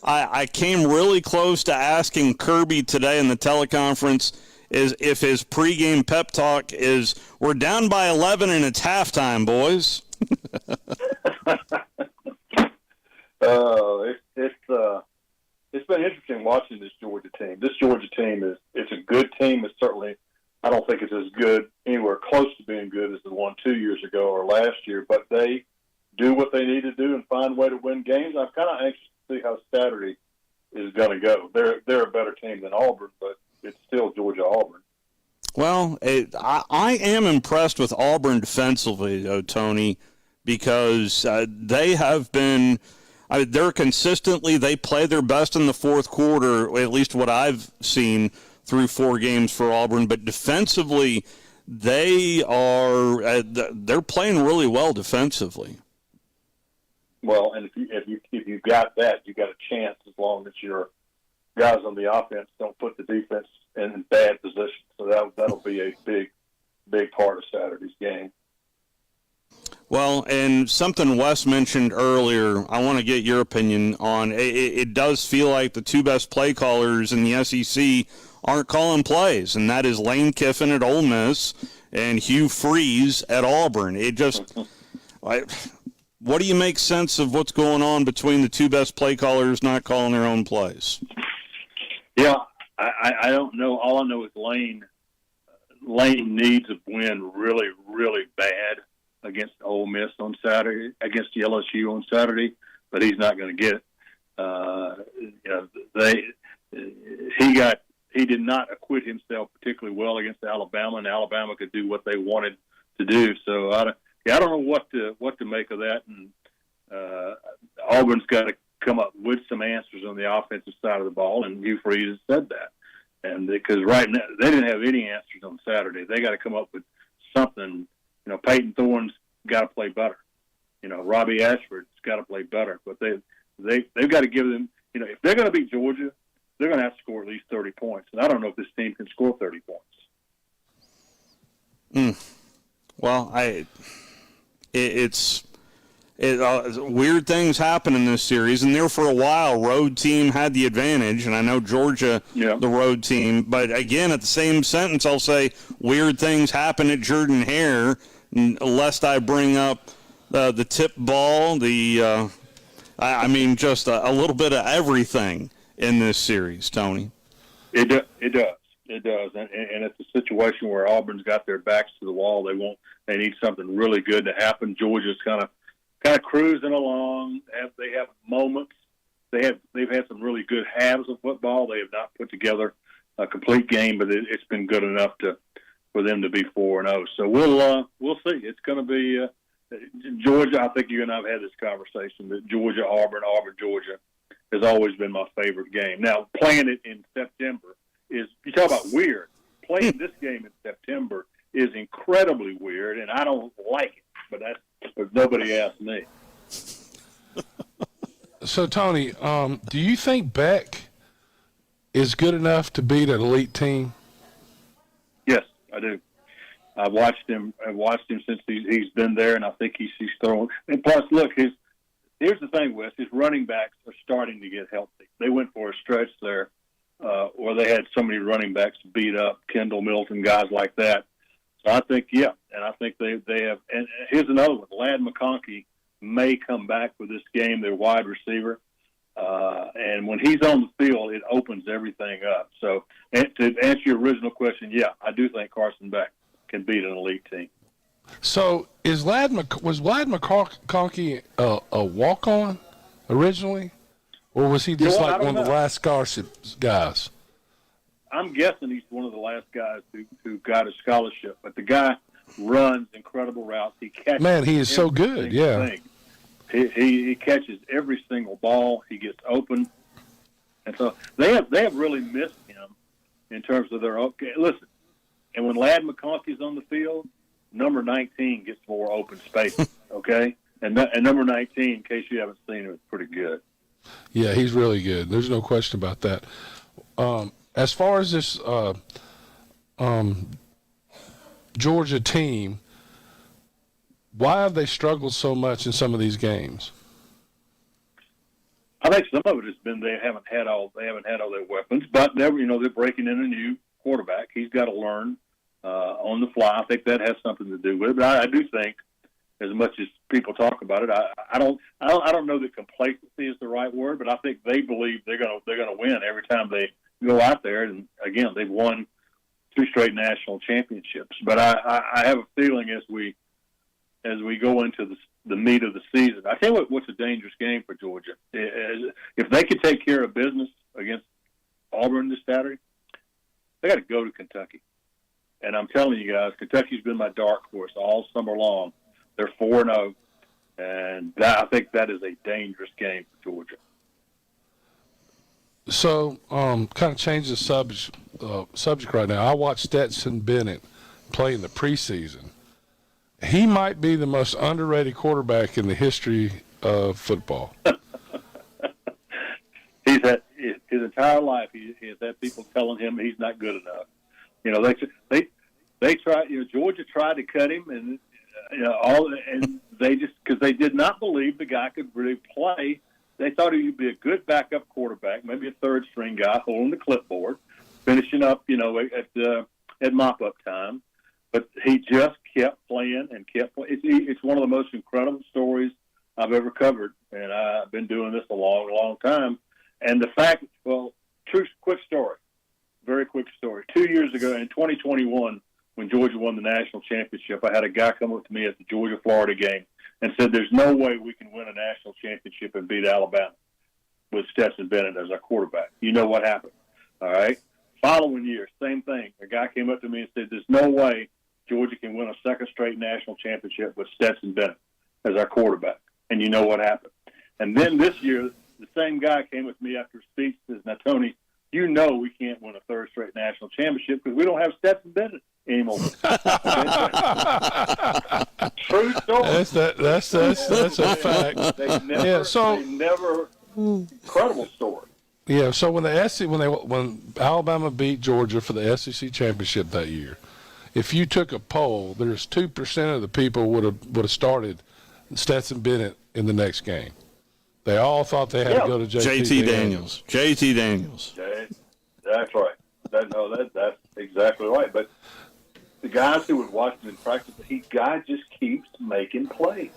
I came really close to asking Kirby today in the teleconference is if his pregame pep talk is, we're down by 11 and it's halftime, boys. It's been interesting watching this Georgia team. This Georgia team it's a good team. It's certainly, I don't think it's as good, anywhere close to being good as the one 2 years ago or last year, but they do what they need to do and find a way to win games. I'm kind of anxious to see how Saturday is going to go. They're a better team than Auburn, but it's still Georgia-Auburn. Well, I am impressed with Auburn defensively, though, Tony, because they have been they're consistently, they play their best in the fourth quarter, at least what I've seen through 4 games for Auburn, but defensively they're playing really well defensively. Well, and if you got that, you got a chance as long as your guys on the offense don't put the defense in bad position. So that'll be a big part of Saturday's game. Well, and something Wes mentioned earlier, I want to get your opinion on. It does feel like the two best play callers in the SEC aren't calling plays, and that is Lane Kiffin at Ole Miss and Hugh Freeze at Auburn. It just, what do you make sense of what's going on between the two best play callers not calling their own plays? Yeah, I don't know. All I know is Lane needs a win really, really bad against Ole Miss on Saturday, against LSU on Saturday, but he's not going to get it. He did not acquit himself particularly well against Alabama, and Alabama could do what they wanted to do. So I don't know what to make of that. And Auburn's got to come up with some answers on the offensive side of the ball, and Hugh Freeze has said that. And because right now they didn't have any answers on Saturday, they got to come up with something. Peyton Thorne's got to play better. Robbie Ashford's got to play better. But they've got to give them. If they're going to beat Georgia, they're going to have to score at least 30 points. And I don't know if this team can score 30 points. Well, it's weird things happen in this series, and there for a while, road team had the advantage, and I know Georgia, the road team. But again, at the same sentence, I'll say weird things happen at Jordan-Hare, lest I bring up the tip ball, just a little bit of everything in this series, Tony. It does, and it's a situation where Auburn's got their backs to the wall. They need something really good to happen. Georgia's kind of cruising along. They have moments. They've had some really good halves of football. They have not put together a complete game, but it's been good enough for them to be 4-0. So we'll see. It's going to be Georgia. I think you and I have had this conversation that Georgia, Auburn, Georgia has always been my favorite game. Now playing it in September you talk about weird. Playing this game in September is incredibly weird, and I don't like it. But if nobody asked me. So, Tony, do you think Beck is good enough to beat an elite team? Yes, I do. I've watched him since he's been there, and I think he's throwing. And plus, look, here's the thing, Wes. His running backs are starting to get healthy. They went for a stretch there where they had so many running backs beat up, Kendall, Moulton, guys like that. So I think, and I think they have. And here's another one. Ladd McConkey may come back for this game, their wide receiver. And when he's on the field, it opens everything up. So to answer your original question, I do think Carson Beck can beat an elite team. So was Ladd McConkey a walk-on originally? Or was he just like one of the last scholarships guys? I'm guessing he's one of the last guys who got a scholarship. But the guy runs incredible routes. He catches. Man, he is so good. Yeah. He catches every single ball. He gets open, and so they have really missed him in terms of their. Okay, listen, and when Ladd McConkey's on the field, number 19 gets more open space. Okay, and number 19, in case you haven't seen him, is pretty good. Yeah, he's really good. There's no question about that. As far as this Georgia team, why have they struggled so much in some of these games? I think some of it has been they haven't had all their weapons, but they're breaking in a new quarterback. He's got to learn on the fly. I think that has something to do with it. But I do think, as much as people talk about it, I don't know that complacency is the right word, but I think they believe they're gonna win every time they go out there. And again, they've won 2 straight national championships. But I have a feeling as we go into the meat of the season, I tell you what's a dangerous game for Georgia. If they could take care of business against Auburn this Saturday, they got to go to Kentucky. And I'm telling you guys, Kentucky's been my dark horse all summer long. They're 4-0, and I think that is a dangerous game for Georgia. So, kind of change the subject right now. I watched Stetson Bennett play in the preseason. He might be the most underrated quarterback in the history of football. He's had his entire life. He has had people telling him he's not good enough. You know, they tried. You know, Georgia tried to cut him, and and they just because they did not believe the guy could really play. They thought he would be a good backup quarterback, maybe a third string guy holding the clipboard, finishing up. You know, at mop up time. But he just kept playing and kept playing. It's one of the most incredible stories I've ever covered, and I've been doing this a long, long time. And the fact, quick story, very quick story. 2 years ago, in 2021, when Georgia won the national championship, I had a guy come up to me at the Georgia-Florida game and said, "There's no way we can win a national championship and beat Alabama with Stetson Bennett as our quarterback." You know what happened, all right? Following year, same thing. A guy came up to me and said, "There's no way Georgia can win a second straight national championship with Stetson Bennett as our quarterback." And you know what happened. And then this year, the same guy came with me after a speech and says, "Now, Tony, you know we can't win a third straight national championship because we don't have Stetson Bennett anymore." True story. That's a fact. They never incredible story. Yeah, so when Alabama beat Georgia for the SEC championship that year, if you took a poll, there's 2% of the people would have started Stetson Bennett in the next game. They all thought they had to go to JT Daniels. JT Daniels. That's right. That's exactly right. But the guys who would watch him in practice, guy just keeps making plays.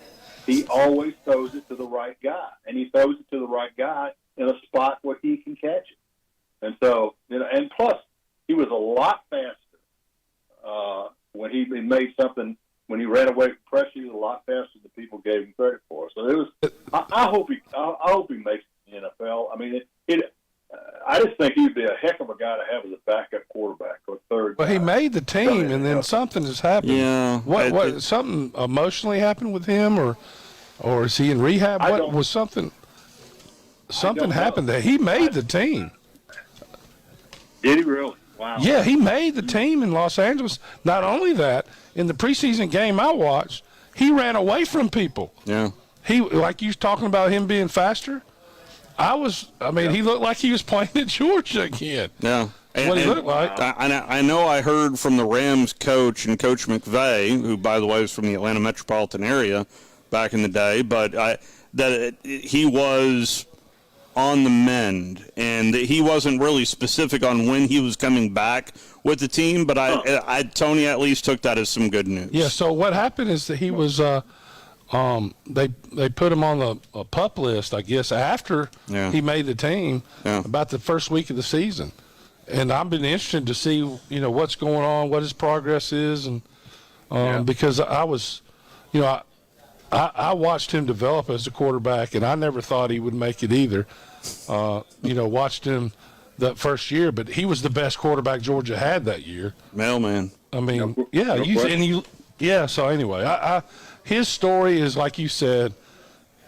He always throws it to the right guy, and he throws it to the right guy in a spot where he can catch it. And so, and plus, he was a lot faster when he made something. When he ran away from pressure, he was a lot faster than people gave him credit for. So it was. I hope he makes the NFL. I mean, I just think he'd be a heck of a guy to have as a backup quarterback or third. Well, he made the team, and then something has happened. Yeah. What something emotionally happened with him, or is he in rehab? What was something? Something happened there. He made the team. Did he really? Wow. Yeah, he made the team in Los Angeles. Not only that, in the preseason game I watched, he ran away from people. Yeah. He, like you was talking about him being faster. He looked like he was playing at Georgia again. Yeah. What he looked like. I know I heard from the Rams coach and Coach McVay, who, by the way, was from the Atlanta metropolitan area back in the day, but that he was on the mend, and he wasn't really specific on when he was coming back with the team, but Tony at least took that as some good news. Yeah, so what happened is that he was they put him on the PUP list, I guess, after he made the team about the first week of the season. And I've been interested to see, what's going on, what his progress is, and because I was, I watched him develop as a quarterback, and I never thought he would make it either. Watched him that first year, but he was the best quarterback Georgia had that year. Mailman. I mean, So anyway, his story is, like you said,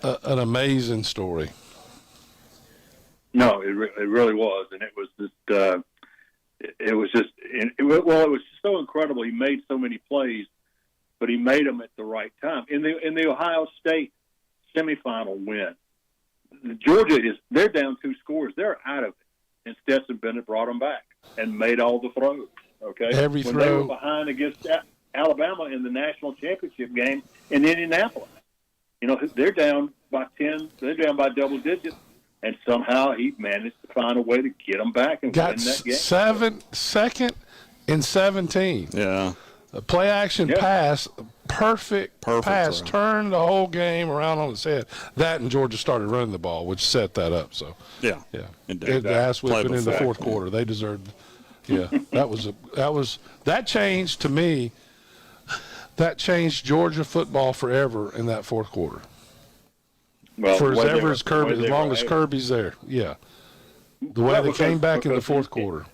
an amazing story. No, it really was, and it was just it was so incredible. He made so many plays, but he made them at the right time. In the Ohio State semifinal win, Georgia they're down 2 scores, they're out of it, and Stetson Bennett brought them back and made all the throws. Okay, every when throw. They were behind against Alabama in the national championship game in Indianapolis. They're down by 10. They're down by double digits. And somehow he managed to find a way to get them back and win that game. Second and 17. Yeah. A play action pass, perfect pass, throw. turned the whole game around on its head. That and Georgia started running the ball, which set that up. So yeah. The ass whipping in the fourth quarter. They deserved. Yeah, that changed to me. That changed Georgia football forever in that fourth quarter. Well, for as long as Kirby's there, the way they came back in the fourth quarter.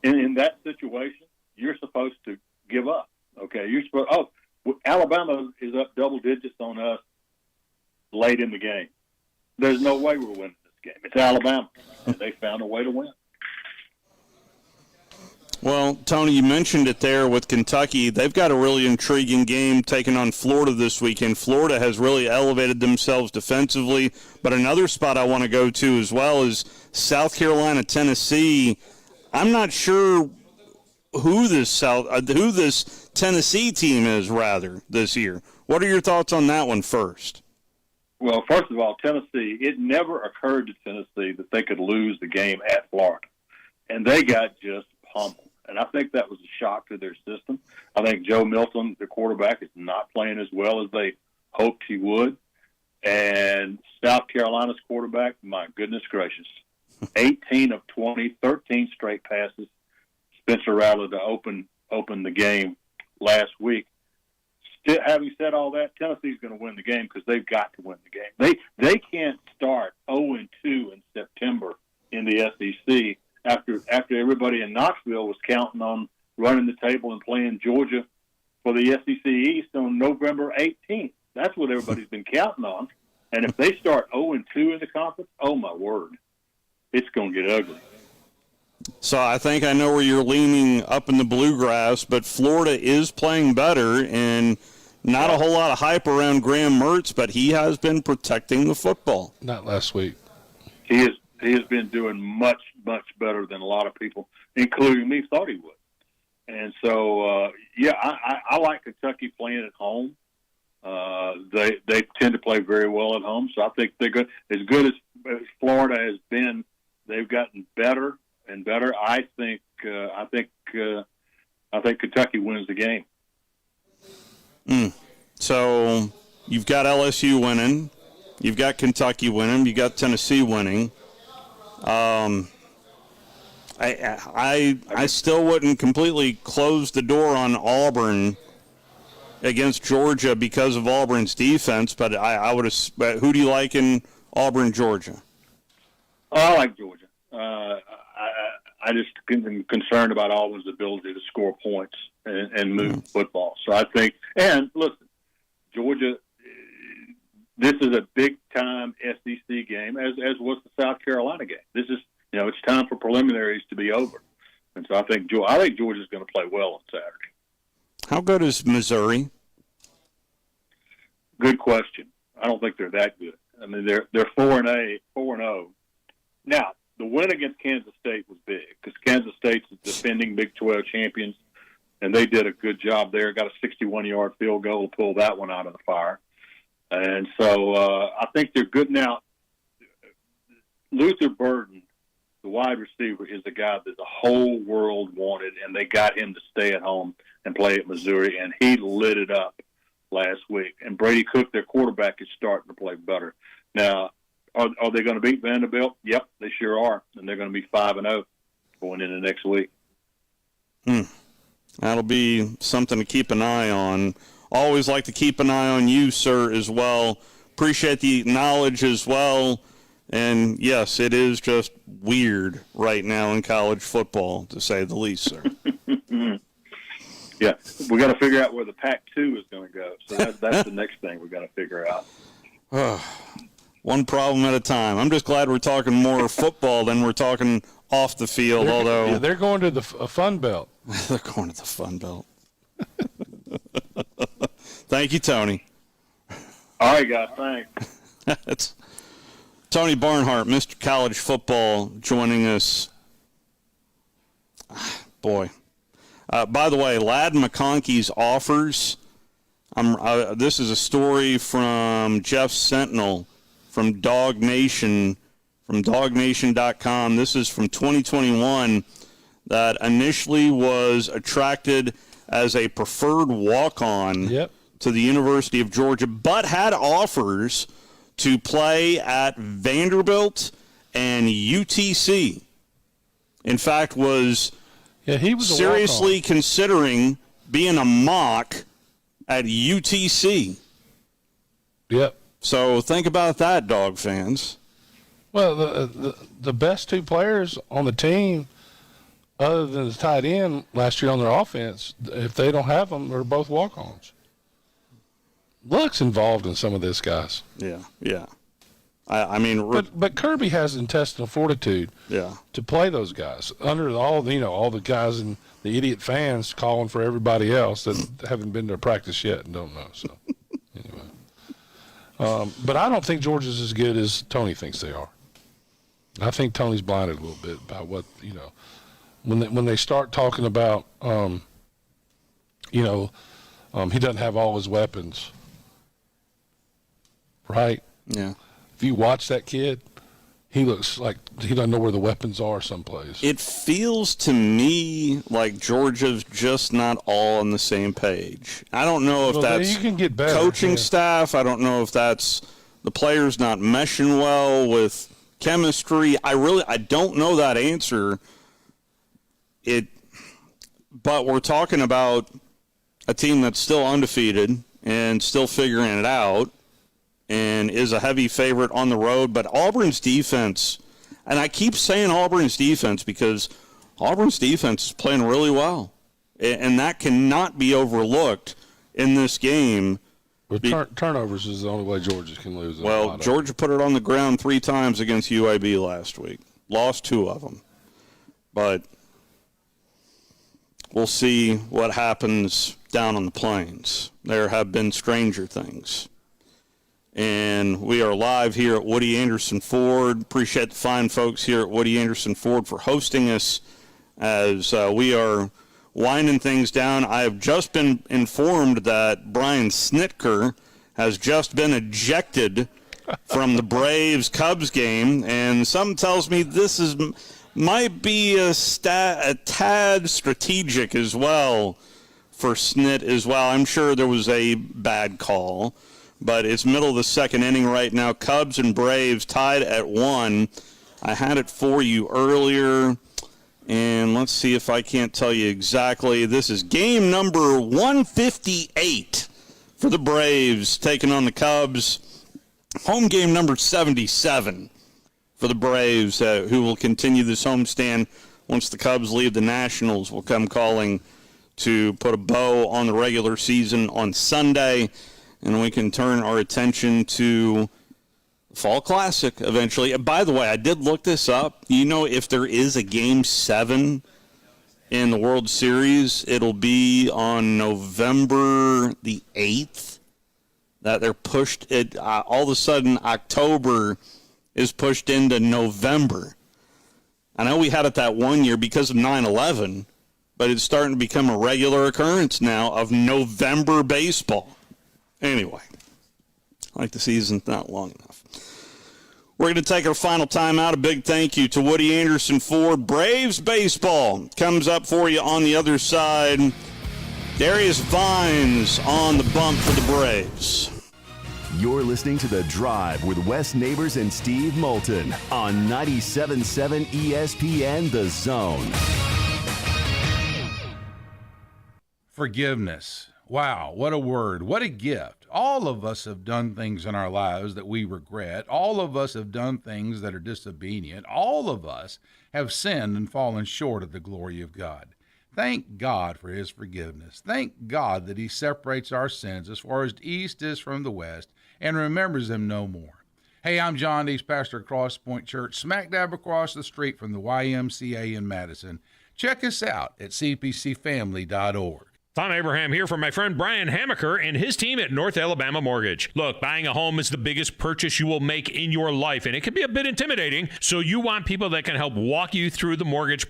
In that situation, you're supposed to give up. Okay, you're supposed. Alabama is up double digits on us late in the game. There's no way we're winning this game. It's Alabama, and they found a way to win. Well, Tony, you mentioned it there with Kentucky. They've got a really intriguing game taking on Florida this weekend. Florida has really elevated themselves defensively, but another spot I want to go to as well is South Carolina, Tennessee. I'm not sure who this Tennessee team is this year. What are your thoughts on that one first? Well, first of all, Tennessee, it never occurred to Tennessee that they could lose the game at Florida, and they got just pummeled. And I think that was a shock to their system. I think Joe Moulton, the quarterback, is not playing as well as they hoped he would. And South Carolina's quarterback, my goodness gracious, 18 of 20, 13 straight passes. Spencer Rattler to open the game last week. Still, having said all that, Tennessee's going to win the game because they've got to win the game. They can't start 0-2 in September in the SEC after everybody in Knoxville was counting on running the table and playing Georgia for the SEC East on November 18th. That's what everybody's been counting on. And if they start 0-2 in the conference, oh my word, it's going to get ugly. So I think I know where you're leaning up in the bluegrass, but Florida is playing better, and not a whole lot of hype around Graham Mertz, but he has been protecting the football. Not last week. He has been doing much, much better than a lot of people, including me, thought he would. And so, I like Kentucky playing at home. They tend to play very well at home, so I think they're good. As good as Florida has been, they've gotten better and better. I think Kentucky wins the game. So you've got LSU winning, you've got Kentucky winning, you got Tennessee winning. I still wouldn't completely close the door on Auburn against Georgia because of Auburn's defense, but I would have. Who do you like in Auburn, Georgia? Oh, I like Georgia. I just am concerned about Auburn's ability to score points and move football. So I think, and listen, Georgia, this is a big-time SEC game, as was the South Carolina game. This is, it's time for preliminaries to be over. And so I think Georgia's going to play well on Saturday. How good is Missouri? Good question. I don't think they're that good. I mean, they're 4-0. Now, the win against Kansas State was big because Kansas State's the defending Big 12 champions, and they did a good job there. Got a 61-yard field goal to pull that one out of the fire. And so I think they're good. Now, Luther Burden, the wide receiver, is the guy that the whole world wanted, and they got him to stay at home and play at Missouri, and he lit it up last week. And Brady Cook, their quarterback, is starting to play better. Now, are they going to beat Vanderbilt? Yep, they sure are, and they're going to be 5-0 going into next week. That'll be something to keep an eye on. Always like to keep an eye on you, sir, as well. Appreciate the knowledge as well. And, yes, it is just weird right now in college football, to say the least, sir. Yeah, we got to figure out where the Pac-2 is going to go. So that's the next thing we got to figure out. One problem at a time. I'm just glad we're talking more football than we're talking off the field. They're going to the Fun Belt. They're going to the Fun Belt. Thank you, Tony. All right, guys. Thanks. It's Tony Barnhart, Mr. College Football, joining us. Boy. By the way, Ladd McConkey's offers. This is a story from Jeff Sentinel from Dog Nation, from DogNation.com. This is from 2021, that initially was attracted as a preferred walk-on to the University of Georgia, but had offers to play at Vanderbilt and UTC. In fact, was seriously considering being a mock at UTC. Yep. So think about that, Dog fans. Well, the best two players on the team, other than the tight end last year on their offense, if they don't have them, they're both walk-ons. Luck's involved in some of this, guys. Yeah. But Kirby has intestinal fortitude. Yeah. To play those guys under all the guys and the idiot fans calling for everybody else that haven't been to practice yet and don't know. So anyway, but I don't think Georgia's as good as Tony thinks they are. I think Tony's blinded a little bit by what when they start talking about he doesn't have all his weapons, right? Yeah. If you watch that kid, he looks like he doesn't know where the weapons are someplace. It feels to me like Georgia's just not all on the same page. I don't know if that's you can get better, coaching staff. I don't know if that's the players not meshing well with chemistry. I don't know that answer. But we're talking about a team that's still undefeated and still figuring it out, and is a heavy favorite on the road. But Auburn's defense, and I keep saying Auburn's defense because Auburn's defense is playing really well, and that cannot be overlooked in this game. But turnovers is the only way Georgia can lose. Well, Georgia put it on the ground 3 times against UAB last week. Lost 2 of them. But we'll see what happens down on the plains. There have been stranger things. And we are live here at Woody Anderson Ford. Appreciate the fine folks here at Woody Anderson Ford for hosting us as we are winding things down. I have just been informed that Brian Snitker has just been ejected from the Braves-Cubs game, and some tells me this might be a tad strategic as well for Snit as well. I'm sure there was a bad call, but it's middle of the second inning right now. Cubs and Braves tied at 1. I had it for you earlier, and let's see if I can't tell you exactly. This is game number 158 for the Braves taking on the Cubs. Home game number 77 for the Braves, who will continue this homestand once the Cubs leave. The Nationals will come calling to put a bow on the regular season on Sunday, and we can turn our attention to Fall Classic eventually. By the way, I did look this up. If there is a Game 7 in the World Series, it'll be on November the 8th. That they're pushed it. All of a sudden, October is pushed into November. I know we had it that one year because of 9/11, but it's starting to become a regular occurrence now of November baseball. Anyway, like the season's not long enough. We're going to take our final time out. A big thank you to Woody Anderson Ford. Braves baseball comes up for you on the other side. Darius Vines on the bump for the Braves. You're listening to The Drive with Wes Neighbors and Steve Moulton on 97.7 ESPN The Zone. Forgiveness. Wow, what a word. What a gift. All of us have done things in our lives that we regret. All of us have done things that are disobedient. All of us have sinned and fallen short of the glory of God. Thank God for his forgiveness. Thank God that he separates our sins as far as the east is from the west and remembers them no more. Hey, I'm John Dees, pastor at Cross Point Church, smack dab across the street from the YMCA in Madison. Check us out at cpcfamily.org. Tom Abraham here from my friend Brian Hamaker and his team at North Alabama Mortgage. Look, buying a home is the biggest purchase you will make in your life, and it can be a bit intimidating, so you want people that can help walk you through the mortgage